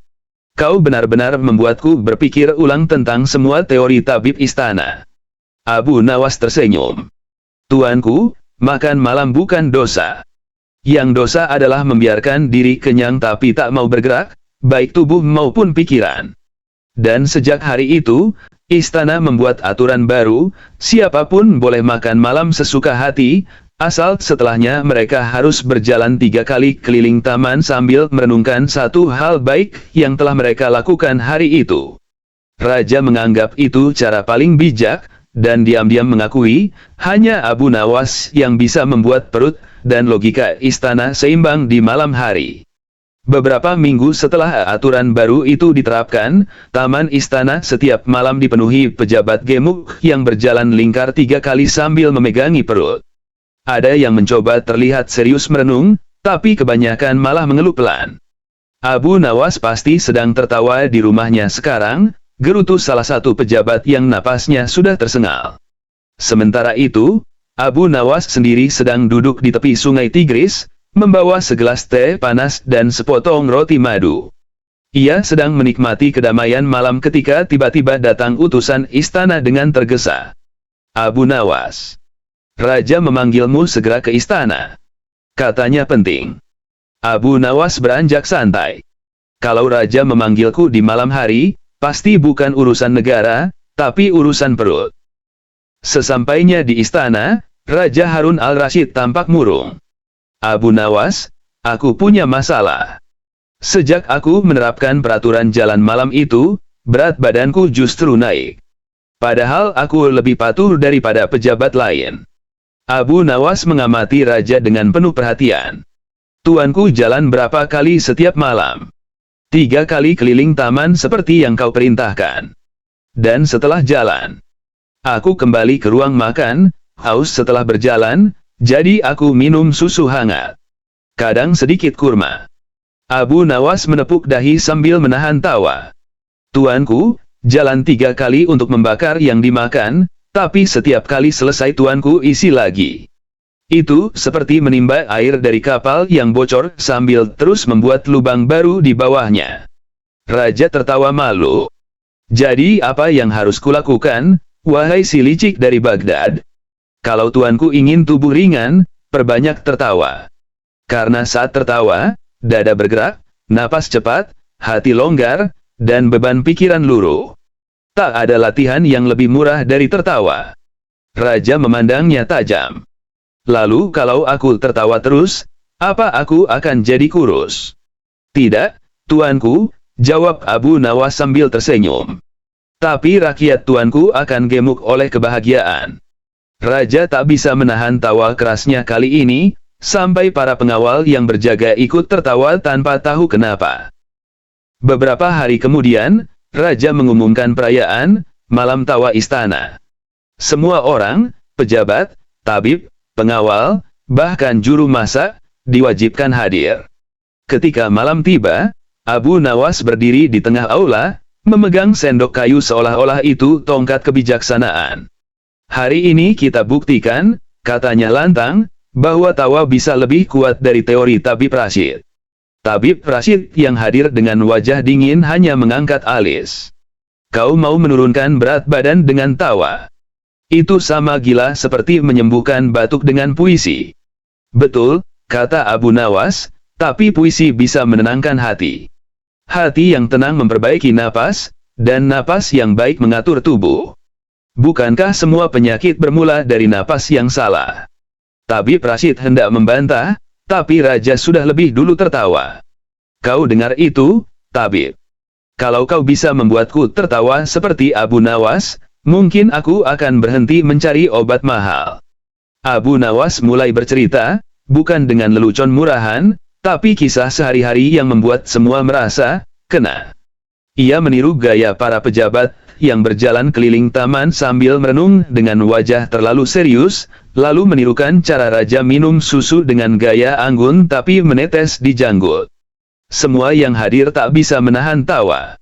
"Kau benar-benar membuatku berpikir ulang tentang semua teori tabib istana." Abu Nawas tersenyum. "Tuanku, makan malam bukan dosa. Yang dosa adalah membiarkan diri kenyang tapi tak mau bergerak, baik tubuh maupun pikiran. Dan sejak hari itu, istana membuat aturan baru, siapapun boleh makan malam sesuka hati, Asal setelahnya mereka harus berjalan 3 kali keliling taman sambil merenungkan satu hal baik yang telah mereka lakukan hari itu. Raja menganggap itu cara paling bijak, dan diam-diam mengakui, hanya Abu Nawas yang bisa membuat perut dan logika istana seimbang di malam hari. Beberapa minggu setelah aturan baru itu diterapkan, taman istana setiap malam dipenuhi pejabat gemuk yang berjalan lingkar 3 kali sambil memegangi perut. Ada yang mencoba terlihat serius merenung, tapi kebanyakan malah mengeluh pelan. Abu Nawas pasti sedang tertawa di rumahnya sekarang, gerutu salah satu pejabat yang napasnya sudah tersengal. Sementara itu, Abu Nawas sendiri sedang duduk di tepi sungai Tigris, membawa segelas teh panas dan sepotong roti madu. Ia sedang menikmati kedamaian malam ketika tiba-tiba datang utusan istana dengan tergesa. Abu Nawas, Raja memanggilmu segera ke istana. Katanya penting. Abu Nawas beranjak santai. Kalau Raja memanggilku di malam hari, pasti bukan urusan negara, tapi urusan perut. Sesampainya di istana, Raja Harun al-Rashid tampak murung. Abu Nawas, aku punya masalah. Sejak aku menerapkan peraturan jalan malam itu, berat badanku justru naik. Padahal aku lebih patuh daripada pejabat lain. Abu Nawas mengamati Raja dengan penuh perhatian. Tuanku jalan berapa kali setiap malam? 3 kali keliling taman seperti yang kau perintahkan. Dan setelah jalan, aku kembali ke ruang makan, haus setelah berjalan, jadi aku minum susu hangat. Kadang sedikit kurma. Abu Nawas menepuk dahi sambil menahan tawa. Tuanku, jalan 3 kali untuk membakar yang dimakan, tapi setiap kali selesai tuanku isi lagi. Itu seperti menimba air dari kapal yang bocor sambil terus membuat lubang baru di bawahnya. Raja tertawa malu. Jadi apa yang harus kulakukan, wahai si licik dari Baghdad? Kalau tuanku ingin tubuh ringan, perbanyak tertawa. Karena saat tertawa, dada bergerak, napas cepat, hati longgar, dan beban pikiran luruh. Tak ada latihan yang lebih murah dari tertawa. Raja memandangnya tajam. Lalu kalau aku tertawa terus, apa aku akan jadi kurus? Tidak, tuanku, jawab Abu Nawas sambil tersenyum. Tapi rakyat tuanku akan gemuk oleh kebahagiaan. Raja tak bisa menahan tawa kerasnya kali ini, sampai para pengawal yang berjaga ikut tertawa tanpa tahu kenapa. Beberapa hari kemudian, Raja mengumumkan perayaan, malam tawa istana. Semua orang, pejabat, tabib, pengawal, bahkan juru masak, diwajibkan hadir. Ketika malam tiba, Abu Nawas berdiri di tengah aula, memegang sendok kayu seolah-olah itu tongkat kebijaksanaan. Hari ini kita buktikan, katanya lantang, bahwa tawa bisa lebih kuat dari teori Tabib Rashid. Tabib Rashid yang hadir dengan wajah dingin hanya mengangkat alis. Kau mau menurunkan berat badan dengan tawa? Itu sama gila seperti menyembuhkan batuk dengan puisi. Betul, kata Abu Nawas, tapi puisi bisa menenangkan hati. Hati yang tenang memperbaiki napas, dan napas yang baik mengatur tubuh. Bukankah semua penyakit bermula dari napas yang salah? Tabib Rashid hendak membantah, tapi Raja sudah lebih dulu tertawa. Kau dengar itu, Tabib? Kalau kau bisa membuatku tertawa seperti Abu Nawas, mungkin aku akan berhenti mencari obat mahal. Abu Nawas mulai bercerita, bukan dengan lelucon murahan, tapi kisah sehari-hari yang membuat semua merasa kena. Ia meniru gaya para pejabat yang berjalan keliling taman sambil merenung dengan wajah terlalu serius, lalu menirukan cara Raja minum susu dengan gaya anggun tapi menetes di janggut. Semua yang hadir tak bisa menahan tawa.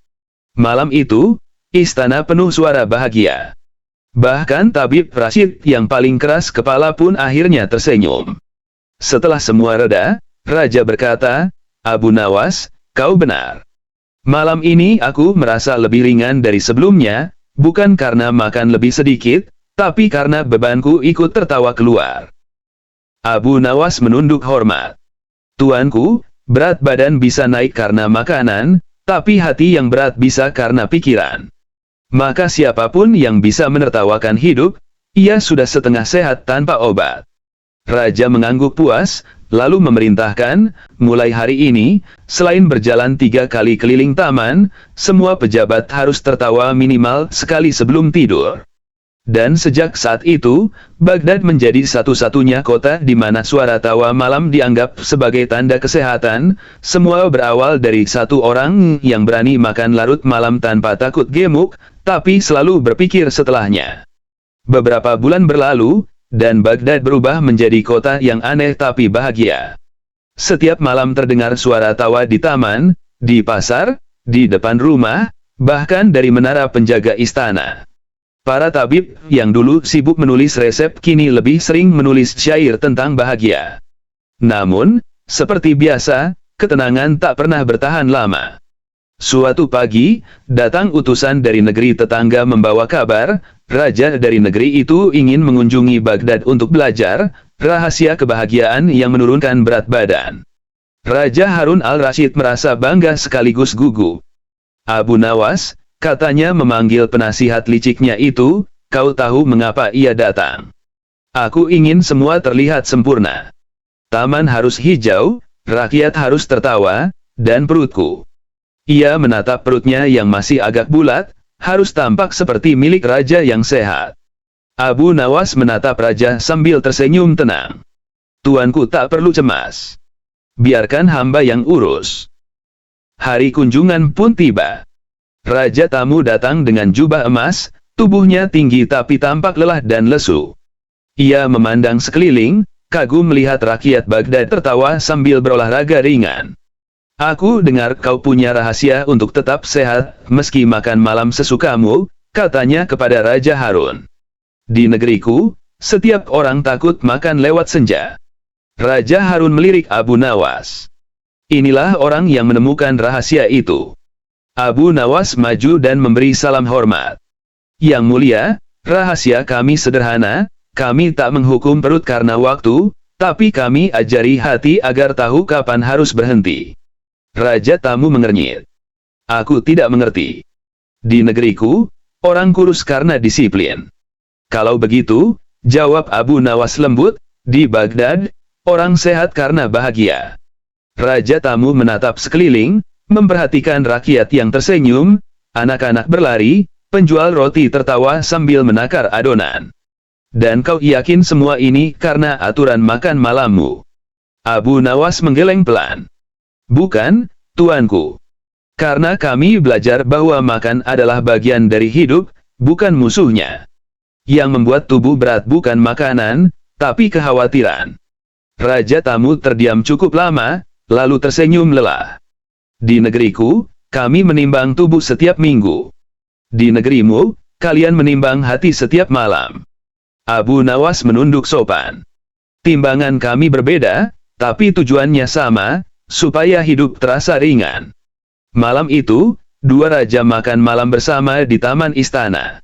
Malam itu, istana penuh suara bahagia. Bahkan Tabib Rashid yang paling keras kepala pun akhirnya tersenyum. Setelah semua reda, Raja berkata, Abu Nawas, kau benar. Malam ini aku merasa lebih ringan dari sebelumnya, bukan karena makan lebih sedikit, tapi karena bebanku ikut tertawa keluar. Abu Nawas menunduk hormat. Tuanku, berat badan bisa naik karena makanan, tapi hati yang berat bisa karena pikiran. Maka siapapun yang bisa menertawakan hidup, ia sudah setengah sehat tanpa obat. Raja mengangguk puas, lalu memerintahkan, mulai hari ini, selain berjalan 3 kali keliling taman, semua pejabat harus tertawa minimal sekali sebelum tidur. Dan sejak saat itu, Baghdad menjadi satu-satunya kota di mana suara tawa malam dianggap sebagai tanda kesehatan. Semua berawal dari satu orang yang berani makan larut malam tanpa takut gemuk, tapi selalu berpikir setelahnya. Beberapa bulan berlalu, dan Baghdad berubah menjadi kota yang aneh tapi bahagia. Setiap malam terdengar suara tawa di taman, di pasar, di depan rumah, bahkan dari menara penjaga istana. Para tabib yang dulu sibuk menulis resep kini lebih sering menulis syair tentang bahagia. Namun, seperti biasa, ketenangan tak pernah bertahan lama. Suatu pagi, datang utusan dari negeri tetangga membawa kabar, raja dari negeri itu ingin mengunjungi Baghdad untuk belajar rahasia kebahagiaan yang menurunkan berat badan. Raja Harun al-Rashid merasa bangga sekaligus gugup. Abu Nawas, katanya memanggil penasihat liciknya itu, kau tahu mengapa ia datang? Aku ingin semua terlihat sempurna. Taman harus hijau, rakyat harus tertawa, dan perutku. Ia menatap perutnya yang masih agak bulat, harus tampak seperti milik raja yang sehat. Abu Nawas menatap raja sambil tersenyum tenang. Tuanku tak perlu cemas. Biarkan hamba yang urus. Hari kunjungan pun tiba. Raja tamu datang dengan jubah emas, tubuhnya tinggi tapi tampak lelah dan lesu. Ia memandang sekeliling, kagum melihat rakyat Baghdad tertawa sambil berolahraga ringan. Aku dengar kau punya rahasia untuk tetap sehat, meski makan malam sesukamu, katanya kepada Raja Harun. Di negeriku, setiap orang takut makan lewat senja. Raja Harun melirik Abu Nawas. Inilah orang yang menemukan rahasia itu. Abu Nawas maju dan memberi salam hormat. Yang mulia, rahasia kami sederhana, kami tak menghukum perut karena waktu, tapi kami ajari hati agar tahu kapan harus berhenti. Raja tamu mengernyit. Aku tidak mengerti. Di negeriku, orang kurus karena disiplin. Kalau begitu, jawab Abu Nawas lembut, di Baghdad, orang sehat karena bahagia. Raja tamu menatap sekeliling, memperhatikan rakyat yang tersenyum, anak-anak berlari, penjual roti tertawa sambil menakar adonan. Dan kau yakin semua ini karena aturan makan malammu? Abu Nawas menggeleng pelan. Bukan, tuanku. Karena kami belajar bahwa makan adalah bagian dari hidup, bukan musuhnya. Yang membuat tubuh berat bukan makanan, tapi kekhawatiran. Raja tamu terdiam cukup lama, lalu tersenyum lelah. Di negeriku, kami menimbang tubuh setiap minggu. Di negerimu, kalian menimbang hati setiap malam. Abu Nawas menunduk sopan. Timbangan kami berbeda, tapi tujuannya sama, supaya hidup terasa ringan. Malam itu, dua raja makan malam bersama di taman istana.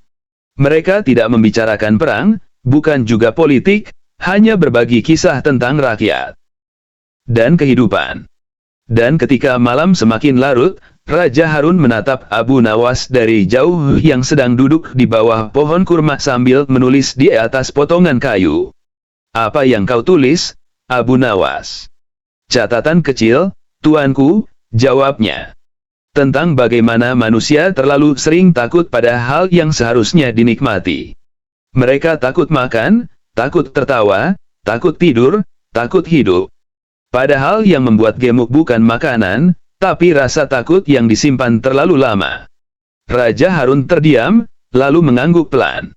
Mereka tidak membicarakan perang, bukan juga politik, hanya berbagi kisah tentang rakyat dan kehidupan. Dan ketika malam semakin larut, Raja Harun menatap Abu Nawas dari jauh yang sedang duduk di bawah pohon kurma sambil menulis di atas potongan kayu. Apa yang kau tulis, Abu Nawas? Catatan kecil, tuanku, jawabnya. Tentang bagaimana manusia terlalu sering takut pada hal yang seharusnya dinikmati. Mereka takut makan, takut tertawa, takut tidur, takut hidup. Padahal yang membuat gemuk bukan makanan, tapi rasa takut yang disimpan terlalu lama. Raja Harun terdiam, lalu mengangguk pelan.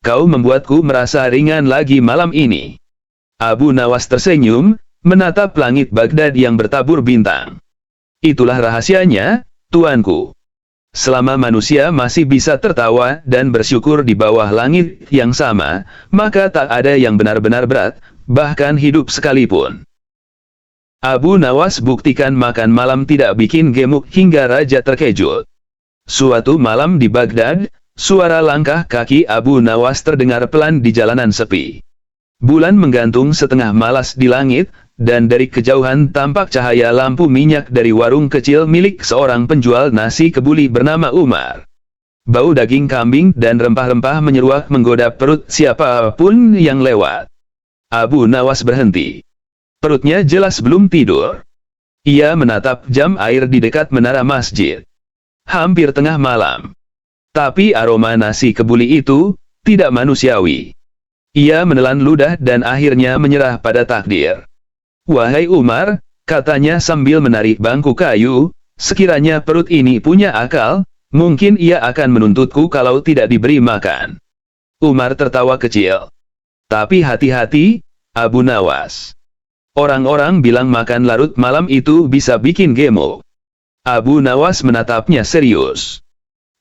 Kau membuatku merasa ringan lagi malam ini. Abu Nawas tersenyum, menatap langit Baghdad yang bertabur bintang. Itulah rahasianya, tuanku. Selama manusia masih bisa tertawa dan bersyukur di bawah langit yang sama, maka tak ada yang benar-benar berat, bahkan hidup sekalipun. Abu Nawas buktikan makan malam tidak bikin gemuk hingga raja terkejut. Suatu malam di Baghdad, suara langkah kaki Abu Nawas terdengar pelan di jalanan sepi. Bulan menggantung setengah malas di langit, dan dari kejauhan tampak cahaya lampu minyak dari warung kecil milik seorang penjual nasi kebuli bernama Umar. Bau daging kambing dan rempah-rempah menyeruak menggoda perut siapapun yang lewat. Abu Nawas berhenti. Perutnya jelas belum tidur. Ia menatap jam air di dekat menara masjid. Hampir tengah malam. Tapi aroma nasi kebuli itu tidak manusiawi. Ia menelan ludah dan akhirnya menyerah pada takdir. "Wahai Umar," katanya sambil menarik bangku kayu, "sekiranya perut ini punya akal, mungkin ia akan menuntutku kalau tidak diberi makan." Umar tertawa kecil. "Tapi hati-hati, Abu Nawas. Orang-orang bilang makan larut malam itu bisa bikin gemuk." Abu Nawas menatapnya serius.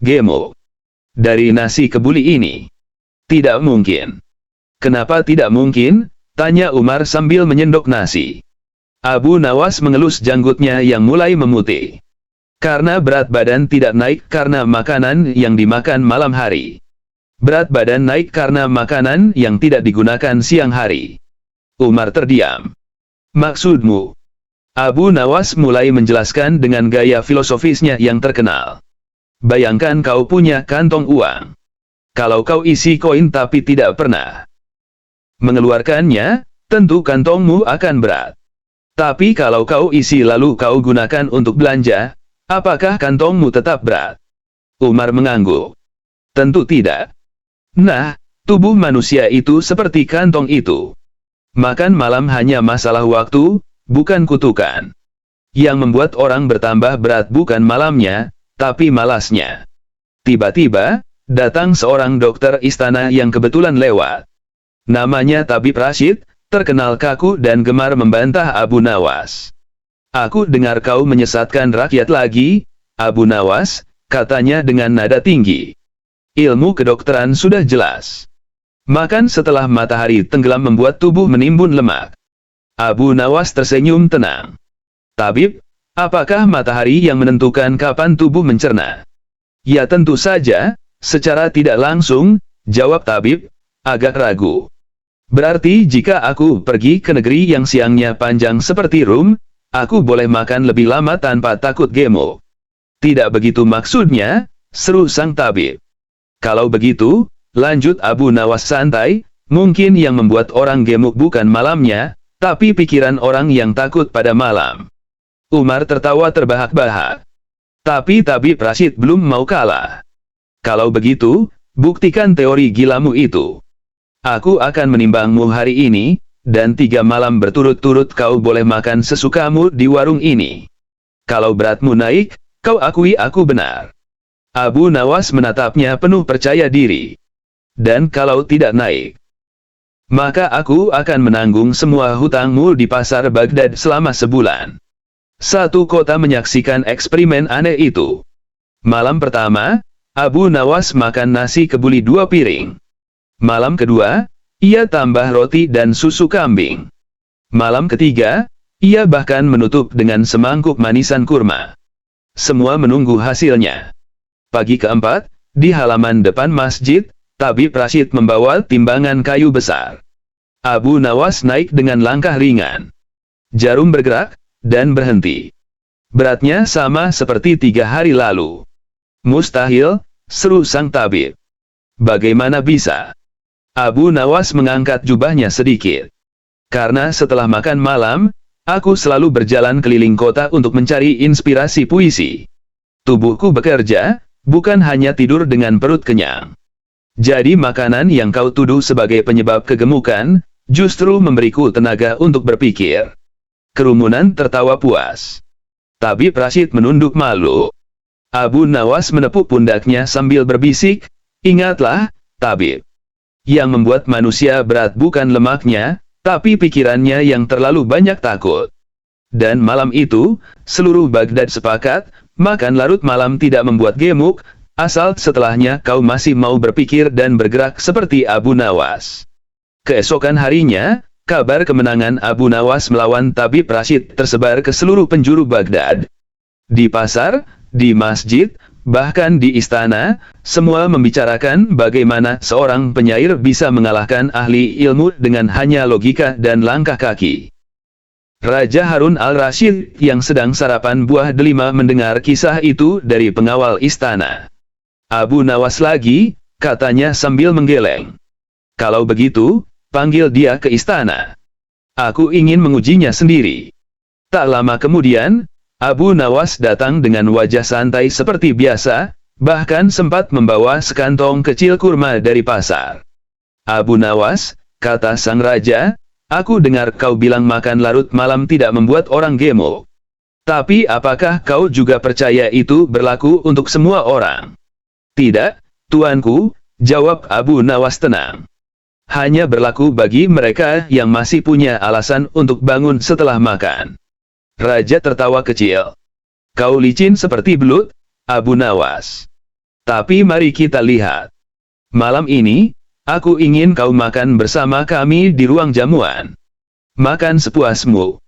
"Gemuk? Dari nasi kebuli ini? Tidak mungkin." "Kenapa tidak mungkin?" tanya Umar sambil menyendok nasi. Abu Nawas mengelus janggutnya yang mulai memutih. "Karena berat badan tidak naik karena makanan yang dimakan malam hari. Berat badan naik karena makanan yang tidak digunakan siang hari." Umar terdiam. "Maksudmu?" Abu Nawas mulai menjelaskan dengan gaya filosofisnya yang terkenal. "Bayangkan kau punya kantong uang. Kalau kau isi koin tapi tidak pernah mengeluarkannya, tentu kantongmu akan berat. Tapi kalau kau isi lalu kau gunakan untuk belanja, apakah kantongmu tetap berat?" Umar mengangguk. "Tentu tidak. Nah, tubuh manusia itu seperti kantong itu. Makan malam hanya masalah waktu, bukan kutukan. Yang membuat orang bertambah berat bukan malamnya, tapi malasnya." Tiba-tiba, datang seorang dokter istana yang kebetulan lewat. Namanya Tabib Rashid, terkenal kaku dan gemar membantah Abu Nawas. "Aku dengar kau menyesatkan rakyat lagi, Abu Nawas," katanya dengan nada tinggi. "Ilmu kedokteran sudah jelas. Makan setelah matahari tenggelam membuat tubuh menimbun lemak." Abu Nawas tersenyum tenang. "Tabib, apakah matahari yang menentukan kapan tubuh mencerna?" "Ya tentu saja, secara tidak langsung," jawab tabib, agak ragu. "Berarti jika aku pergi ke negeri yang siangnya panjang seperti Rum, aku boleh makan lebih lama tanpa takut gemuk." "Tidak begitu maksudnya," seru sang tabib. "Kalau begitu," lanjut Abu Nawas santai, "mungkin yang membuat orang gemuk bukan malamnya, tapi pikiran orang yang takut pada malam." Umar tertawa terbahak-bahak. Tapi Tabib Rashid belum mau kalah. "Kalau begitu, buktikan teori gilamu itu. Aku akan menimbangmu hari ini, dan 3 malam berturut-turut kau boleh makan sesukamu di warung ini. Kalau beratmu naik, kau akui aku benar." Abu Nawas menatapnya penuh percaya diri. "Dan kalau tidak naik, maka aku akan menanggung semua hutangmu di pasar Baghdad selama sebulan." Satu kota menyaksikan eksperimen aneh itu. Malam pertama, Abu Nawas makan nasi kebuli 2 piring. Malam kedua, ia tambah roti dan susu kambing. Malam ketiga, ia bahkan menutup dengan semangkuk manisan kurma. Semua menunggu hasilnya. Pagi keempat, di halaman depan masjid, Tabib Rashid membawa timbangan kayu besar. Abu Nawas naik dengan langkah ringan. Jarum bergerak, dan berhenti. "Beratnya sama seperti 3 hari lalu." "Mustahil," seru sang tabib. "Bagaimana bisa?" Abu Nawas mengangkat jubahnya sedikit. "Karena setelah makan malam, aku selalu berjalan keliling kota untuk mencari inspirasi puisi. Tubuhku bekerja, bukan hanya tidur dengan perut kenyang. Jadi makanan yang kau tuduh sebagai penyebab kegemukan, justru memberiku tenaga untuk berpikir." Kerumunan tertawa puas. Tabib Rashid menunduk malu. Abu Nawas menepuk pundaknya sambil berbisik, "Ingatlah, tabib. Yang membuat manusia berat bukan lemaknya, tapi pikirannya yang terlalu banyak takut." Dan malam itu, seluruh Baghdad sepakat, makan larut malam tidak membuat gemuk, asal setelahnya kau masih mau berpikir dan bergerak seperti Abu Nawas. Keesokan harinya, kabar kemenangan Abu Nawas melawan Tabib Rashid tersebar ke seluruh penjuru Baghdad. Di pasar, di masjid, bahkan di istana, semua membicarakan bagaimana seorang penyair bisa mengalahkan ahli ilmu dengan hanya logika dan langkah kaki. Raja Harun al-Rashid yang sedang sarapan buah delima mendengar kisah itu dari pengawal istana. "Abu Nawas lagi," katanya sambil menggeleng. "Kalau begitu, panggil dia ke istana. Aku ingin mengujinya sendiri. Tak lama kemudian, Abu Nawas datang dengan wajah santai seperti biasa, bahkan sempat membawa sekantong kecil kurma dari pasar. Abu Nawas, kata sang raja, aku dengar kau bilang makan larut malam tidak membuat orang gemuk. Tapi apakah kau juga percaya itu berlaku untuk semua orang? Tidak, tuanku, jawab Abu Nawas tenang. Hanya berlaku bagi mereka yang masih punya alasan untuk bangun setelah makan. Raja tertawa kecil. Kau licin seperti belut, Abu Nawas. Tapi mari kita lihat. Malam ini, aku ingin kau makan bersama kami di ruang jamuan. Makan sepuasmu.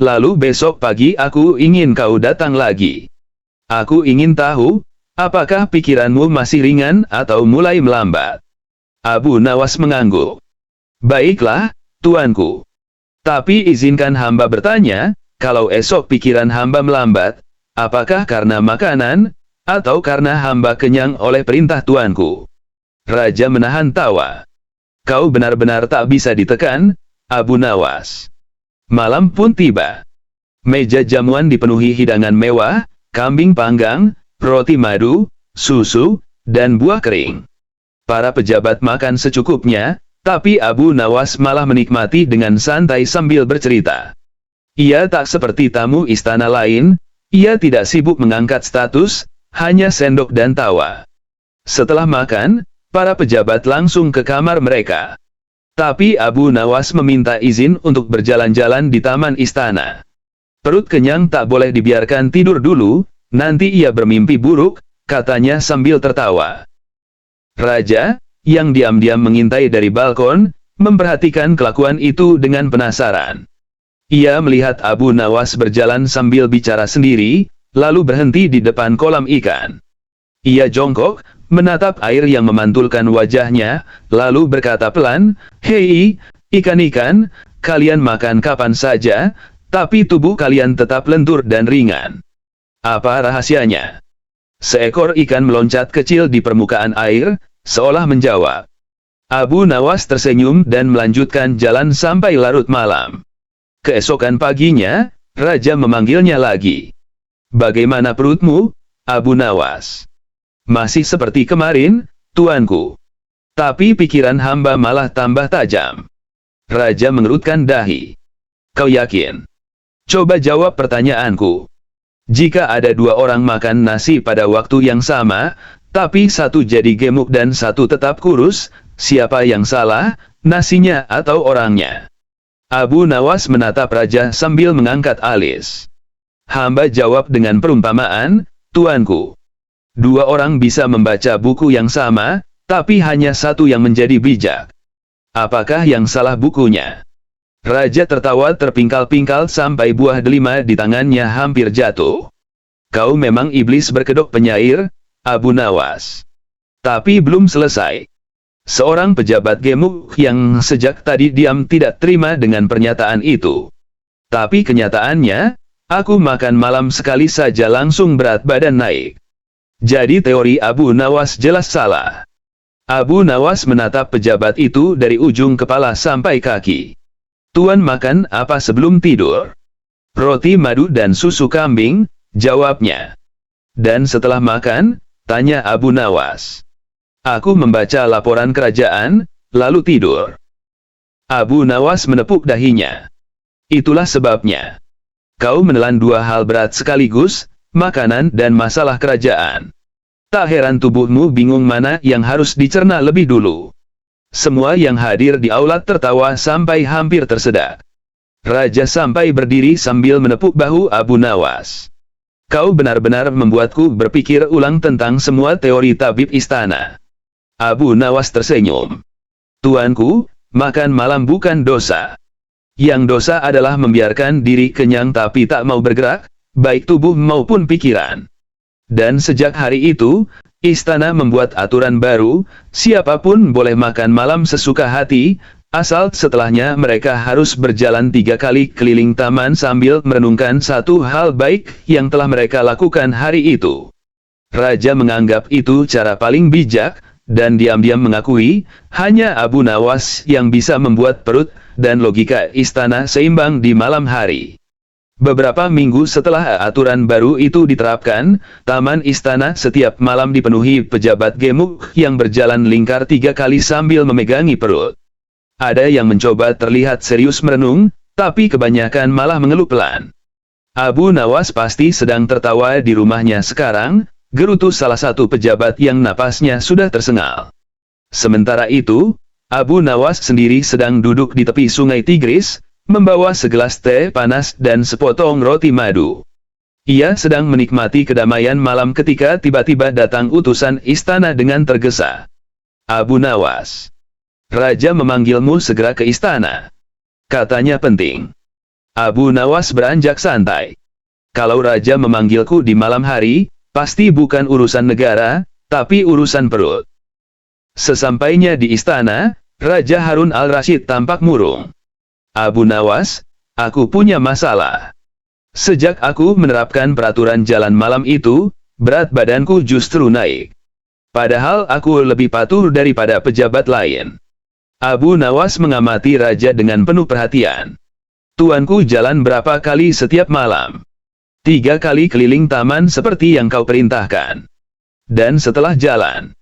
Lalu besok pagi aku ingin kau datang lagi. Aku ingin tahu, apakah pikiranmu masih ringan atau mulai melambat? Abu Nawas mengangguk. Baiklah, tuanku. Tapi izinkan hamba bertanya, kalau esok pikiran hamba melambat, apakah karena makanan, atau karena hamba kenyang oleh perintah tuanku? Raja menahan tawa. Kau benar-benar tak bisa ditekan, Abu Nawas. Malam pun tiba. Meja jamuan dipenuhi hidangan mewah, kambing panggang, roti madu, susu, dan buah kering. Para pejabat makan secukupnya, tapi Abu Nawas malah menikmati dengan santai sambil bercerita. Ia tak seperti tamu istana lain, ia tidak sibuk mengangkat status, hanya sendok dan tawa. Setelah makan, para pejabat langsung ke kamar mereka. Tapi Abu Nawas meminta izin untuk berjalan-jalan di taman istana. Perut kenyang tak boleh dibiarkan tidur dulu, nanti ia bermimpi buruk, katanya sambil tertawa. Raja, yang diam-diam mengintai dari balkon, memperhatikan kelakuan itu dengan penasaran. Ia melihat Abu Nawas berjalan sambil bicara sendiri, lalu berhenti di depan kolam ikan. Ia jongkok, menatap air yang memantulkan wajahnya, lalu berkata pelan, "Hei, ikan-ikan, kalian makan kapan saja, tapi tubuh kalian tetap lentur dan ringan. Apa rahasianya?" Seekor ikan meloncat kecil di permukaan air, seolah menjawab. Abu Nawas tersenyum dan melanjutkan jalan sampai larut malam. Keesokan paginya, Raja memanggilnya lagi. "Bagaimana perutmu, Abu Nawas?" "Masih seperti kemarin, tuanku. Tapi pikiran hamba malah tambah tajam." Raja mengerutkan dahi. "Kau yakin? Coba jawab pertanyaanku. Jika ada dua orang makan nasi pada waktu yang sama, tapi satu jadi gemuk dan satu tetap kurus, siapa yang salah, nasinya atau orangnya?" Abu Nawas menatap Raja sambil mengangkat alis. "Hamba jawab dengan perumpamaan, tuanku. Dua orang bisa membaca buku yang sama, tapi hanya satu yang menjadi bijak. Apakah yang salah bukunya?" Raja tertawa terpingkal-pingkal sampai buah delima di tangannya hampir jatuh. "Kau memang iblis berkedok penyair, Abu Nawas." Tapi belum selesai. Seorang pejabat gemuk yang sejak tadi diam tidak terima dengan pernyataan itu. Tapi kenyataannya, aku makan malam sekali saja langsung berat badan naik. Jadi teori Abu Nawas jelas salah. Abu Nawas menatap pejabat itu dari ujung kepala sampai kaki. "Tuan makan apa sebelum tidur?" "Roti madu dan susu kambing," jawabnya. "Dan setelah makan?" tanya Abu Nawas. "Aku membaca laporan kerajaan, lalu tidur." Abu Nawas menepuk dahinya. "Itulah sebabnya. Kau menelan dua hal berat sekaligus, makanan dan masalah kerajaan. Tak heran tubuhmu bingung mana yang harus dicerna lebih dulu." Semua yang hadir di aula tertawa sampai hampir tersedak. Raja sampai berdiri sambil menepuk bahu Abu Nawas. "Kau benar-benar membuatku berpikir ulang tentang semua teori tabib istana." Abu Nawas tersenyum. "Tuanku, makan malam bukan dosa. Yang dosa adalah membiarkan diri kenyang tapi tak mau bergerak, baik tubuh maupun pikiran. Dan sejak hari itu, istana membuat aturan baru, siapapun boleh makan malam sesuka hati, asal setelahnya mereka harus berjalan 3 kali keliling taman sambil merenungkan satu hal baik yang telah mereka lakukan hari itu." Raja menganggap itu cara paling bijak, dan diam-diam mengakui, hanya Abu Nawas yang bisa membuat perut dan logika istana seimbang di malam hari. Beberapa minggu setelah aturan baru itu diterapkan, taman istana setiap malam dipenuhi pejabat gemuk yang berjalan lingkar 3 kali sambil memegangi perut. Ada yang mencoba terlihat serius merenung, tapi kebanyakan malah mengeluh pelan. Abu Nawas pasti sedang tertawa di rumahnya sekarang, gerutu salah satu pejabat yang napasnya sudah tersengal. Sementara itu, Abu Nawas sendiri sedang duduk di tepi sungai Tigris, membawa segelas teh panas dan sepotong roti madu. Ia sedang menikmati kedamaian malam ketika tiba-tiba datang utusan istana dengan tergesa. Abu Nawas, Raja memanggilmu segera ke istana. Katanya penting. Abu Nawas beranjak santai. Kalau Raja memanggilku di malam hari, pasti bukan urusan negara, tapi urusan perut. Sesampainya di istana, Raja Harun al-Rashid tampak murung. Abu Nawas, aku punya masalah. Sejak aku menerapkan peraturan jalan malam itu, berat badanku justru naik. Padahal aku lebih patuh daripada pejabat lain. Abu Nawas mengamati Raja dengan penuh perhatian. Tuanku jalan berapa kali setiap malam? 3 kali keliling taman seperti yang kau perintahkan. Dan setelah jalan,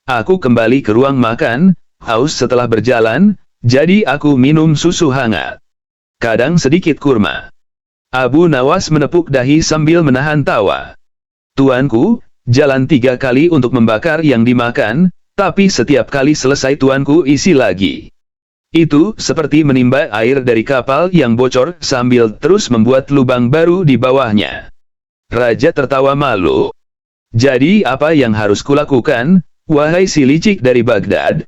aku kembali ke ruang makan, haus setelah berjalan, jadi aku minum susu hangat. Kadang sedikit kurma. Abu Nawas menepuk dahi sambil menahan tawa. Tuanku, jalan 3 kali untuk membakar yang dimakan, tapi setiap kali selesai tuanku isi lagi. Itu seperti menimba air dari kapal yang bocor sambil terus membuat lubang baru di bawahnya. Raja tertawa malu. Jadi apa yang harus kulakukan, wahai si licik dari Baghdad?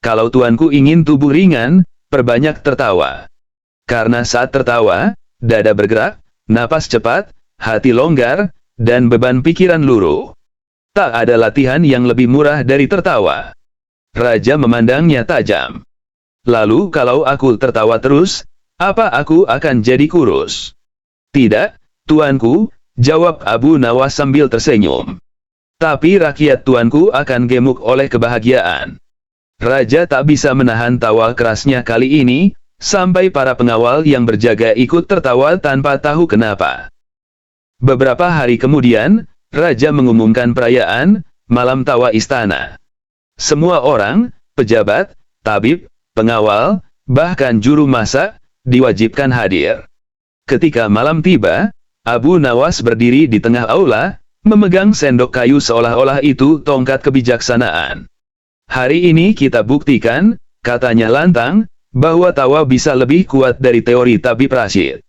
Kalau tuanku ingin tubuh ringan, perbanyak tertawa. Karena saat tertawa, dada bergerak, napas cepat, hati longgar, dan beban pikiran luruh. Tak ada latihan yang lebih murah dari tertawa. Raja memandangnya tajam. Lalu kalau aku tertawa terus, apa aku akan jadi kurus? Tidak, tuanku, jawab Abu Nawas sambil tersenyum. Tapi rakyat tuanku akan gemuk oleh kebahagiaan. Raja tak bisa menahan tawa kerasnya kali ini, sampai para pengawal yang berjaga ikut tertawa tanpa tahu kenapa. Beberapa hari kemudian, Raja mengumumkan perayaan, malam tawa istana. Semua orang, pejabat, tabib, pengawal, bahkan juru masak, diwajibkan hadir. Ketika malam tiba, Abu Nawas berdiri di tengah aula, memegang sendok kayu seolah-olah itu tongkat kebijaksanaan. Hari ini kita buktikan, katanya lantang, bahwa tawa bisa lebih kuat dari teori Tabib Rashid.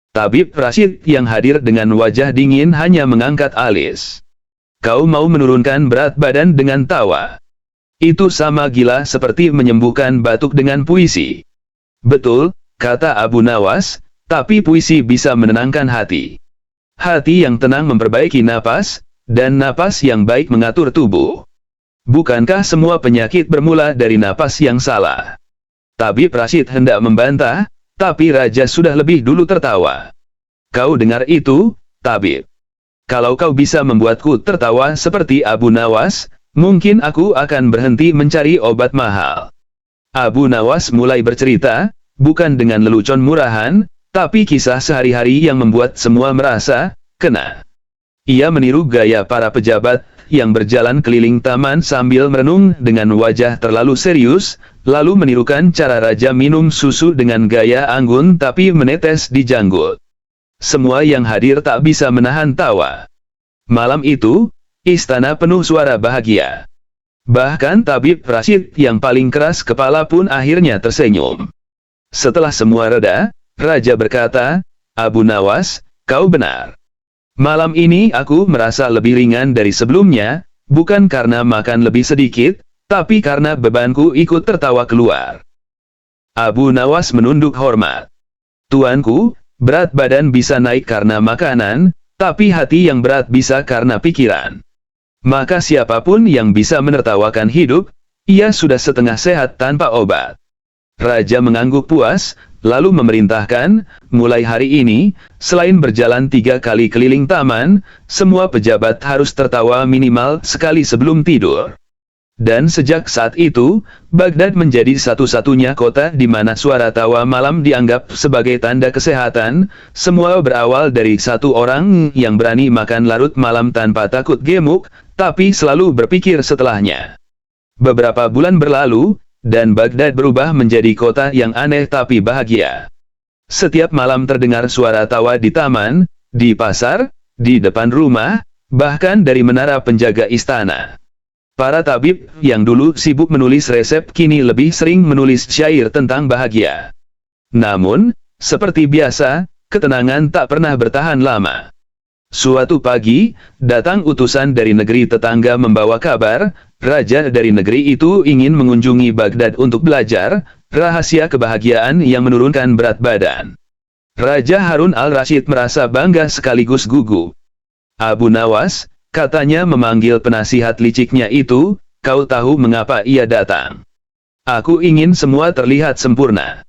Tabib Rashid yang hadir dengan wajah dingin hanya mengangkat alis. Kau mau menurunkan berat badan dengan tawa? Itu sama gila seperti menyembuhkan batuk dengan puisi. Betul, kata Abu Nawas, tapi puisi bisa menenangkan hati. Hati yang tenang memperbaiki napas, dan napas yang baik mengatur tubuh. Bukankah semua penyakit bermula dari napas yang salah? Tabib Rashid hendak membantah, tapi Raja sudah lebih dulu tertawa. Kau dengar itu, Tabib? Kalau kau bisa membuatku tertawa seperti Abu Nawas, mungkin aku akan berhenti mencari obat mahal. Abu Nawas mulai bercerita, bukan dengan lelucon murahan, tapi kisah sehari-hari yang membuat semua merasa kena. Ia meniru gaya para pejabat yang berjalan keliling taman sambil merenung dengan wajah terlalu serius, lalu menirukan cara Raja minum susu dengan gaya anggun tapi menetes di janggut. Semua yang hadir tak bisa menahan tawa. Malam itu, istana penuh suara bahagia. Bahkan Tabib Rashid yang paling keras kepala pun akhirnya tersenyum. Setelah semua reda, Raja berkata, Abu Nawas, kau benar. Malam ini aku merasa lebih ringan dari sebelumnya, bukan karena makan lebih sedikit, tapi karena bebanku ikut tertawa keluar. Abu Nawas menunduk hormat. Tuanku, berat badan bisa naik karena makanan, tapi hati yang berat bisa karena pikiran. Maka siapapun yang bisa menertawakan hidup, ia sudah setengah sehat tanpa obat. Raja mengangguk puas, lalu memerintahkan, mulai hari ini, selain berjalan 3 kali keliling taman, semua pejabat harus tertawa minimal sekali sebelum tidur. Dan sejak saat itu, Baghdad menjadi satu-satunya kota di mana suara tawa malam dianggap sebagai tanda kesehatan. Semua berawal dari satu orang yang berani makan larut malam tanpa takut gemuk, tapi selalu berpikir setelahnya. Beberapa bulan berlalu, dan Baghdad berubah menjadi kota yang aneh tapi bahagia. Setiap malam terdengar suara tawa di taman, di pasar, di depan rumah, bahkan dari menara penjaga istana. Para tabib yang dulu sibuk menulis resep kini lebih sering menulis syair tentang bahagia. Namun, seperti biasa, ketenangan tak pernah bertahan lama. Suatu pagi, datang utusan dari negeri tetangga membawa kabar, raja dari negeri itu ingin mengunjungi Baghdad untuk belajar rahasia kebahagiaan yang menurunkan berat badan. Raja Harun al-Rashid merasa bangga sekaligus gugup. Abu Nawas, katanya memanggil penasihat liciknya itu, kau tahu mengapa ia datang? Aku ingin semua terlihat sempurna.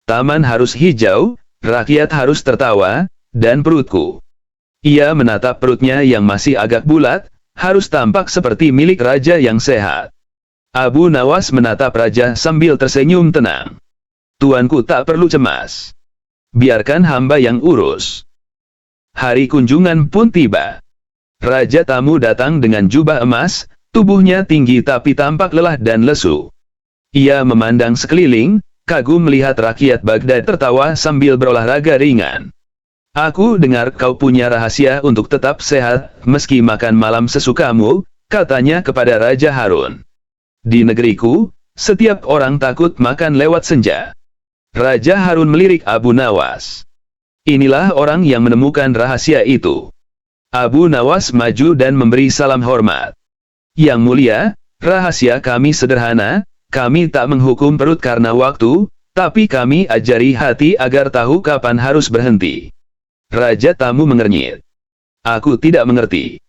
Taman harus hijau, rakyat harus tertawa, dan perutku. Ia menatap perutnya yang masih agak bulat, harus tampak seperti milik raja yang sehat. Abu Nawas menatap raja sambil tersenyum tenang. Tuanku tak perlu cemas. Biarkan hamba yang urus. Hari kunjungan pun tiba. Raja tamu datang dengan jubah emas, tubuhnya tinggi tapi tampak lelah dan lesu. Ia memandang sekeliling, kagum melihat rakyat Baghdad tertawa sambil berolahraga ringan. Aku dengar kau punya rahasia untuk tetap sehat, meski makan malam sesukamu, katanya kepada Raja Harun. Di negeriku, setiap orang takut makan lewat senja. Raja Harun melirik Abu Nawas. Inilah orang yang menemukan rahasia itu. Abu Nawas maju dan memberi salam hormat. Yang mulia, rahasia kami sederhana, kami tak menghukum perut karena waktu, tapi kami ajari hati agar tahu kapan harus berhenti. Raja tamu mengernyit. Aku tidak mengerti.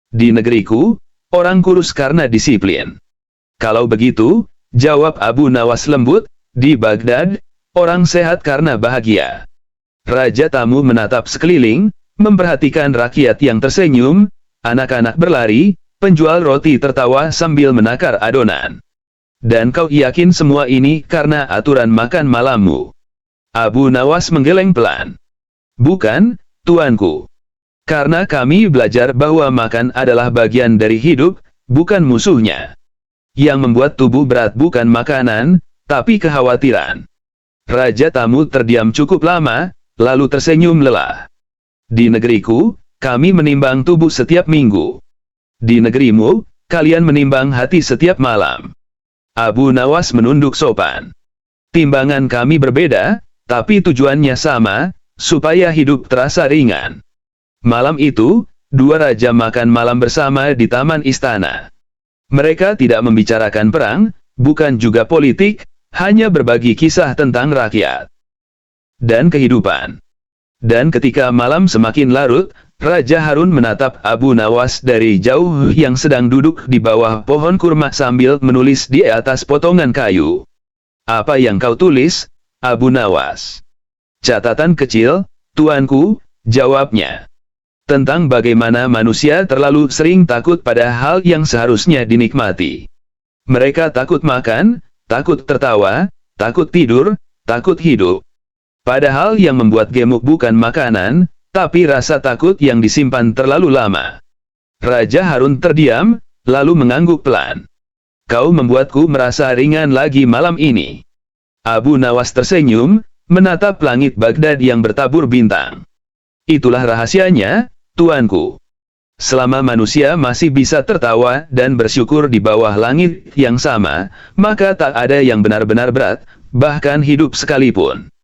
Di negeriku, orang kurus karena disiplin. Kalau begitu, jawab Abu Nawas lembut, di Baghdad, orang sehat karena bahagia. Raja tamu menatap sekeliling, memperhatikan rakyat yang tersenyum, anak-anak berlari, penjual roti tertawa sambil menakar adonan. Dan kau yakin semua ini karena aturan makan malammu? Abu Nawas menggeleng pelan. Bukan, tuanku. Karena kami belajar bahwa makan adalah bagian dari hidup, bukan musuhnya. Yang membuat tubuh berat bukan makanan, tapi kekhawatiran. Raja tamu terdiam cukup lama, lalu tersenyum lelah. Di negeriku, kami menimbang tubuh setiap minggu. Di negerimu, kalian menimbang hati setiap malam. Abu Nawas menunduk sopan. Timbangan kami berbeda, tapi tujuannya sama, supaya hidup terasa ringan. Malam itu, dua raja makan malam bersama di taman istana. Mereka tidak membicarakan perang, bukan juga politik, hanya berbagi kisah tentang rakyat dan kehidupan. Dan ketika malam semakin larut, Raja Harun menatap Abu Nawas dari jauh yang sedang duduk di bawah pohon kurma sambil menulis di atas potongan kayu. Apa yang kau tulis, Abu Nawas? Catatan kecil, tuanku, jawabnya. Tentang bagaimana manusia terlalu sering takut pada hal yang seharusnya dinikmati. Mereka takut makan, takut tertawa, takut tidur, takut hidup. Padahal yang membuat gemuk bukan makanan, tapi rasa takut yang disimpan terlalu lama. Raja Harun terdiam, lalu mengangguk pelan. Kau membuatku merasa ringan lagi malam ini. Abu Nawas tersenyum, menatap langit Baghdad yang bertabur bintang. Itulah rahasianya, tuanku. Selama manusia masih bisa tertawa dan bersyukur di bawah langit yang sama, maka tak ada yang benar-benar berat, bahkan hidup sekalipun.